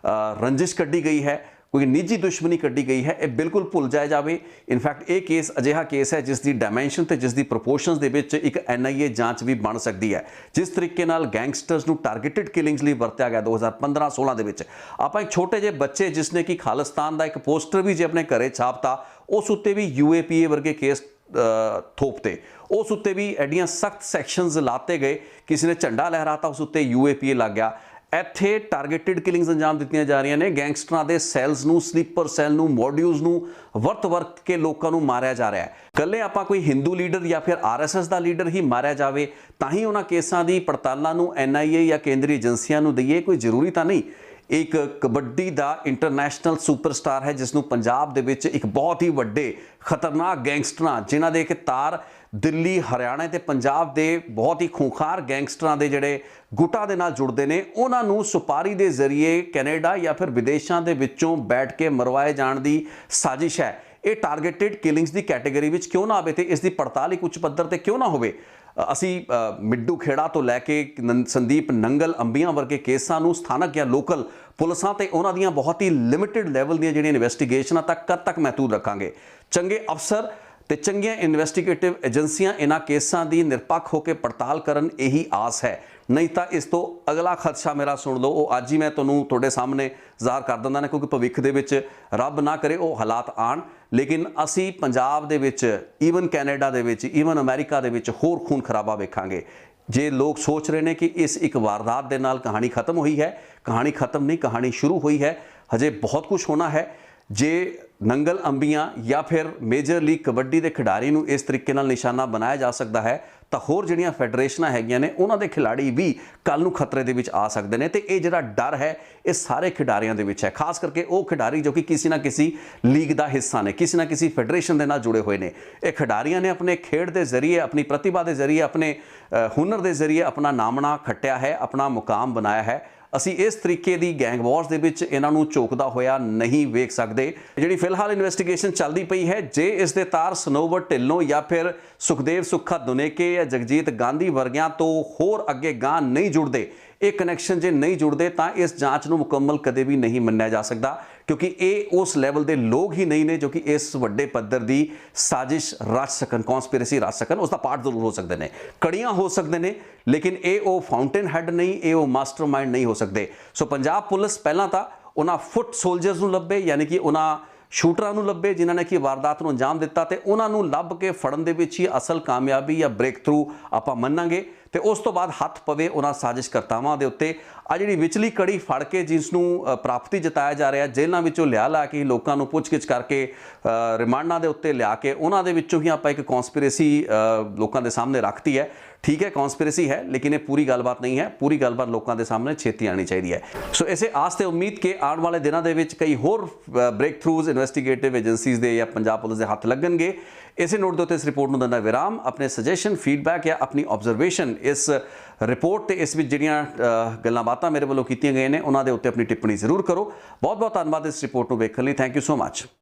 रंजिश कड्ढी गई है, कोई निजी दुश्मनी कड्ढी गई है, ये बिल्कुल भुल जाया जाए। इनफैक्ट ये केस अजिहा केस है जिसकी डायमेंशन ते जिसकी प्रपोर्शनस दे विच एक NIA जांच भी बन सकती है। जिस तरीके नाल गैंगस्टर्स नूं टारगेटेड किलिंग्स लई वरत्या गया 2015-16 दे विच, आपां एक छोटे जे बच्चे जिसने कि खालिस्तान का एक पोस्टर भी जे अपने घरे छापता उस उत्ते भी UAPA वर्गे केस ਥੋਪਤੇ, ਉਸ ਉੱਤੇ ਵੀ ਐਡੀਆਂ ਸਖਤ ਸੈਕਸ਼ਨਸ ਲਾਤੇ ਗਏ। ਕਿਸੇ ਨੇ ਝੰਡਾ ਲਹਿਰਾਤਾ, ਉਸ ਉੱਤੇ UAPA ਲੱਗ ਗਿਆ। ਇੱਥੇ ਟਾਰਗੇਟਿਡ ਕਿਲਿੰਗਸ ਅੰਜਾਮ ਦਿੱਤੀਆਂ ਜਾ ਰਹੀਆਂ ਨੇ। ਗੈਂਗਸਟਰਾਂ ਦੇ ਸੈੱਲਸ ਨੂੰ, ਸਲੀਪਰ ਸੈੱਲ ਨੂੰ, ਮੋਡਿਊਲਸ ਨੂੰ ਵਰਤ ਕੇ ਲੋਕਾਂ ਨੂੰ ਮਾਰਿਆ ਜਾ ਰਿਹਾ ਹੈ। ਕੱਲੇ ਆਪਾਂ ਕੋਈ ਹਿੰਦੂ ਲੀਡਰ ਜਾਂ ਫਿਰ RSS ਦਾ ਲੀਡਰ ਹੀ ਮਾਰਿਆ ਜਾਵੇ ਤਾਂ ਹੀ ਉਹਨਾਂ ਕੇਸਾਂ ਦੀ ਪੜਤਾਲਾਂ ਨੂੰ NIA ਜਾਂ ਕੇਂਦਰੀ ਏਜੰਸੀਆਂ ਨੂੰ ਦਈਏ, ਕੋਈ ਜ਼ਰੂਰੀ ਤਾਂ ਨਹੀਂ। ਇੱਕ ਕਬੱਡੀ ਦਾ ਇੰਟਰਨੈਸ਼ਨਲ ਸੁਪਰਸਟਾਰ ਹੈ ਜਿਸ ਨੂੰ ਪੰਜਾਬ ਦੇ ਵਿੱਚ ਇੱਕ ਬਹੁਤ ਹੀ ਵੱਡੇ ਖਤਰਨਾਕ ਗੈਂਗਸਟਰਾਂ, ਜਿਨ੍ਹਾਂ ਦੇ ਕਿ ਤਾਰ ਦਿੱਲੀ, ਹਰਿਆਣਾ ਤੇ ਪੰਜਾਬ ਦੇ ਬਹੁਤ ਹੀ ਖੂੰਖਾਰ ਗੈਂਗਸਟਰਾਂ ਦੇ ਜਿਹੜੇ ਗੁੱਟਾਂ ਦੇ ਨਾਲ ਜੁੜਦੇ ਨੇ, ਉਹਨਾਂ ਨੂੰ ਸੁਪਾਰੀ ਦੇ ਜ਼ਰੀਏ ਕੈਨੇਡਾ ਜਾਂ ਫਿਰ ਵਿਦੇਸ਼ਾਂ ਦੇ ਵਿੱਚੋਂ ਬੈਠ ਕੇ ਮਰਵਾਏ ਜਾਣ ਦੀ ਸਾਜ਼ਿਸ਼ ਹੈ। ਇਹ ਟਾਰਗੇਟਿਡ ਕਿਲਿੰਗਸ ਦੀ ਕੈਟੇਗਰੀ ਵਿੱਚ ਕਿਉਂ ਨਾ ਆਵੇ ਤੇ ਇਸ ਦੀ ਪੜਤਾਲ ਇੱਕ ਉੱਚ ਪੱਧਰ ਤੇ ਕਿਉਂ ਨਾ ਹੋਵੇ। ਅਸੀਂ ਮਿੱਡੂ ਖੇੜਾ ਤੋਂ ਲੈ ਕੇ ਸੰਦੀਪ ਨੰਗਲ ਅੰਬੀਆਂ ਵਰਗੇ ਕੇਸਾਂ ਨੂੰ ਸਥਾਨਕ ਜਾਂ ਲੋਕਲ ਪੁਲਿਸਾਂ ਤੇ ਉਹਨਾਂ ਦੀਆਂ ਬਹੁਤ ਹੀ ਲਿਮਿਟਿਡ ਲੈਵਲ ਦੀਆਂ ਜਿਹੜੀਆਂ ਇਨਵੈਸਟੀਗੇਸ਼ਨਾਂ ਕਦ ਤੱਕ ਮਹਿਦੂਦ ਰੱਖਾਂਗੇ। ਚੰਗੇ ਅਫਸਰ ਤੇ ਚੰਗੀਆਂ ਇਨਵੈਸਟੀਗੇਟਿਵ ਏਜੰਸੀਆਂ ਇਹਨਾਂ ਕੇਸਾਂ ਦੀ ਨਿਰਪੱਖ ਹੋ ਕੇ ਪੜਤਾਲ ਕਰਨ, ਇਹੀ ਆਸ ਹੈ। ਨਹੀਂ ਤਾਂ ਇਸ ਤੋਂ ਅਗਲਾ ਖਦਸ਼ਾ ਮੇਰਾ ਸੁਣ ਲਓ, ਉਹ ਅੱਜ ਹੀ ਮੈਂ ਤੁਹਾਨੂੰ ਤੁਹਾਡੇ ਸਾਹਮਣੇ ਜ਼ਾਹਰ ਕਰ ਦਿੰਦਾ ਨਾ, ਕਿਉਂਕਿ ਭਵਿੱਖ ਦੇ ਵਿੱਚ ਰੱਬ ਨਾ ਕਰੇ ਉਹ ਹਾਲਾਤ ਆਣ, ਲੇਕਿਨ ਅਸੀਂ ਪੰਜਾਬ ਦੇ ਵਿੱਚ, ਈਵਨ ਕੈਨੇਡਾ ਦੇ ਵਿੱਚ, ਈਵਨ ਅਮਰੀਕਾ ਦੇ ਵਿੱਚ ਹੋਰ ਖੂਨ ਖਰਾਬਾ ਵੇਖਾਂਗੇ। ਜੇ ਲੋਕ ਸੋਚ ਰਹੇ ਨੇ ਕਿ ਇਸ ਇੱਕ ਵਾਰਦਾਤ ਦੇ ਨਾਲ ਕਹਾਣੀ ਖਤਮ ਹੋਈ ਹੈ, ਕਹਾਣੀ ਖਤਮ ਨਹੀਂ, ਕਹਾਣੀ ਸ਼ੁਰੂ ਹੋਈ ਹੈ। ਹਜੇ ਬਹੁਤ ਕੁਝ ਹੋਣਾ ਹੈ। ਜੇ ਨੰਗਲ ਅੰਬੀਆਂ ਜਾਂ ਫਿਰ ਮੇਜਰ ਲੀਗ ਕਬੱਡੀ ਦੇ ਖਿਡਾਰੀ ਨੂੰ ਇਸ ਤਰੀਕੇ ਨਾਲ ਨਿਸ਼ਾਨਾ ਬਣਾਇਆ ਜਾ ਸਕਦਾ ਹੈ ਤਾਂ ਹੋਰ ਜਿਹੜੀਆਂ ਫੈਡਰੇਸ਼ਨਾਂ ਹੈਗੀਆਂ ਨੇ ਉਹਨਾਂ ਦੇ ਖਿਡਾਰੀ ਵੀ ਕੱਲ ਨੂੰ ਖਤਰੇ ਦੇ ਵਿੱਚ ਆ ਸਕਦੇ ਨੇ। ਤੇ ਇਹ ਜਿਹੜਾ ਡਰ ਹੈ ਇਹ ਸਾਰੇ ਖਿਡਾਰੀਆਂ ਦੇ ਵਿੱਚ ਹੈ, ਖਾਸ ਕਰਕੇ ਉਹ ਖਿਡਾਰੀ ਜੋ ਕਿ ਕਿਸੇ ਨਾ ਕਿਸੇ ਲੀਗ ਦਾ ਹਿੱਸਾ ਨੇ, ਕਿਸੇ ਨਾ ਕਿਸੇ ਫੈਡਰੇਸ਼ਨ ਦੇ ਨਾਲ ਜੁੜੇ ਹੋਏ ਨੇ। ਇਹ ਖਿਡਾਰੀਆਂ ਨੇ ਆਪਣੇ ਖੇਡ ਦੇ ਜ਼ਰੀਏ, ਆਪਣੀ ਪ੍ਰਤਿਭਾ ਦੇ ਜ਼ਰੀਏ, ਆਪਣੇ ਹੁਨਰ ਦੇ ਜ਼ਰੀਏ ਆਪਣਾ ਨਾਮਣਾ ਖੱਟਿਆ ਹੈ, ਆਪਣਾ ਮੁਕਾਮ ਬਣਾਇਆ ਹੈ। ਅਸੀਂ ਇਸ ਤਰੀਕੇ ਦੀ ਗੈਂਗ ਵਾਰਸ ਦੇ ਵਿੱਚ ਇਹਨਾਂ ਨੂੰ ਝੋਕਦਾ ਹੋਇਆ ਨਹੀਂ ਵੇਖ ਸਕਦੇ। ਜਿਹੜੀ ਫਿਲਹਾਲ ਇਨਵੈਸਟੀਗੇਸ਼ਨ ਚੱਲਦੀ ਪਈ ਹੈ, ਜੇ ਇਸ ਦੇ ਤਾਰ ਸਨੋਵਰ ਢਿੱਲੋਂ ਜਾਂ ਫਿਰ ਸੁਖਦੇਵ ਸੁੱਖਾ ਦੁਨੇਕੇ ਜਾਂ ਜਗਜੀਤ ਗਾਂਧੀ ਵਰਗਿਆਂ ਤੋਂ ਹੋਰ ਅੱਗੇ ਗਾਂ ਨਹੀਂ ਜੁੜਦੇ, ਇਹ ਕਨੈਕਸ਼ਨ ਜੇ ਨਹੀਂ ਜੁੜਦੇ ਤਾਂ ਇਸ ਜਾਂਚ ਨੂੰ ਮੁਕੰਮਲ ਕਦੇ ਵੀ ਨਹੀਂ ਮੰਨਿਆ ਜਾ ਸਕਦਾ, ਕਿਉਂਕਿ ਇਹ ਉਸ ਲੈਵਲ ਦੇ ਲੋਕ ਹੀ ਨਹੀਂ ਨੇ ਜੋ ਕਿ ਇਸ ਵੱਡੇ ਪੱਧਰ ਦੀ ਸਾਜ਼ਿਸ਼ ਰਚ ਸਕਣ, ਕੌਨਸਪੀਰੇਸੀ ਰਚ ਸਕਣ। ਉਸ ਦਾ ਪਾਰਟ ਜ਼ਰੂਰ ਹੋ ਸਕਦੇ ਨੇ, ਕੜੀਆਂ ਹੋ ਸਕਦੇ ਨੇ, ਲੇਕਿਨ ਇਹ ਉਹ ਫਾਊਂਟੇਨ ਹੈਡ ਨਹੀਂ, ਇਹ ਉਹ ਮਾਸਟਰਮਾਈਂਡ ਨਹੀਂ ਹੋ ਸਕਦੇ। ਸੋ ਪੰਜਾਬ ਪੁਲਿਸ ਪਹਿਲਾਂ ਤਾਂ ਉਹਨਾਂ ਫੁੱਟ ਸੋਲਜਰਸ ਨੂੰ ਲੱਭੇ, ਯਾਨੀ ਕਿ ਉਹਨਾਂ ਸ਼ੂਟਰਾਂ ਨੂੰ ਲੱਭੇ ਜਿਨ੍ਹਾਂ ਨੇ ਕਿ ਵਾਰਦਾਤ ਨੂੰ ਅੰਜਾਮ ਦਿੱਤਾ, ਤੇ ਉਹਨਾਂ ਨੂੰ ਲੱਭ ਕੇ ਫੜਨ ਦੇ ਵਿੱਚ ਹੀ ਅਸਲ ਕਾਮਯਾਬੀ ਜਾਂ ਬ੍ਰੇਕ ਥਰੂ ਆਪਾਂ ਮੰਨਾਂਗੇ। ਤੇ ਉਸ ਤੋਂ ਬਾਅਦ ਹੱਥ ਪਵੇ ਉਹਨਾਂ ਸਾਜ਼ਿਸ਼ਕਰਤਾਵਾਂ ਦੇ ਉੱਤੇ। ਆ ਜਿਹੜੀ ਵਿਚਲੀ ਕੜੀ ਫੜ ਕੇ ਜਿਸ ਨੂੰ ਪ੍ਰਾਪਤੀ ਜਤਾਇਆ ਜਾ ਰਿਹਾ, ਜੇਲ੍ਹਾਂ ਵਿੱਚੋਂ ਲਿਆ ਕੇ ਲੋਕਾਂ ਨੂੰ ਪੁੱਛਗਿੱਛ ਕਰਕੇ ਰਿਮਾਂਡਾਂ ਦੇ ਉੱਤੇ ਲਿਆ ਕੇ ਉਹਨਾਂ ਦੇ ਵਿੱਚੋਂ ਹੀ ਆਪਾਂ ਇੱਕ ਕੌਨਸਪੀਰੇਸੀ ਲੋਕਾਂ ਦੇ ਸਾਹਮਣੇ ਰੱਖਤੀ ਹੈ। ਠੀਕ ਹੈ, ਕੌਨਸਪੀਰੇਸੀ ਹੈ, ਲੇਕਿਨ ਇਹ ਪੂਰੀ ਗੱਲਬਾਤ ਨਹੀਂ ਹੈ। ਪੂਰੀ ਗੱਲਬਾਤ ਲੋਕਾਂ ਦੇ ਸਾਹਮਣੇ ਛੇਤੀ ਆਣੀ ਚਾਹੀਦੀ ਹੈ। ਸੋ ਇਸੇ ਆਸ ਤੇ ਉਮੀਦ ਕਿ ਆਉਣ ਵਾਲੇ ਦਿਨਾਂ ਦੇ ਵਿੱਚ ਕਈ ਹੋਰ ਬ੍ਰੇਕ ਥਰੂਜ਼ ਇਨਵੈਸਟੀਗੇਟਿਵ ਏਜੰਸੀਜ਼ ਦੇ ਜਾਂ ਪੰਜਾਬ ਪੁਲਿਸ ਦੇ ਹੱਥ ਲੱਗਣਗੇ। ਇਸੇ ਨੋਟ ਦੇ ਉੱਤੇ ਇਸ ਰਿਪੋਰਟ ਨੂੰ ਦਿੰਦਾ ਵਿਰਾਮ। ਆਪਣੇ ਸੁਜੈਸ਼ਨ, ਫੀਡਬੈਕ ਜਾਂ ਆਪਣੀ ਆਬਜ਼ਰਵੇਸ਼ਨ ਇਸ ਰਿਪੋਰਟ ਤੇ ਇਸ ਵਿੱਚ ਜਿਹੜੀਆਂ ਗੱਲਾਂ ਬਾਤਾਂ ਮੇਰੇ ਵੱਲੋਂ ਕੀਤੀਆਂ ਗਈਆਂ ਨੇ ਉਹਨਾਂ ਦੇ ਉੱਤੇ ਆਪਣੀ ਟਿੱਪਣੀ ਜ਼ਰੂਰ ਕਰੋ। ਬਹੁਤ ਬਹੁਤ ਧੰਨਵਾਦ ਇਸ ਰਿਪੋਰਟ ਨੂੰ ਵੇਖਣ ਲਈ। Thank you so much.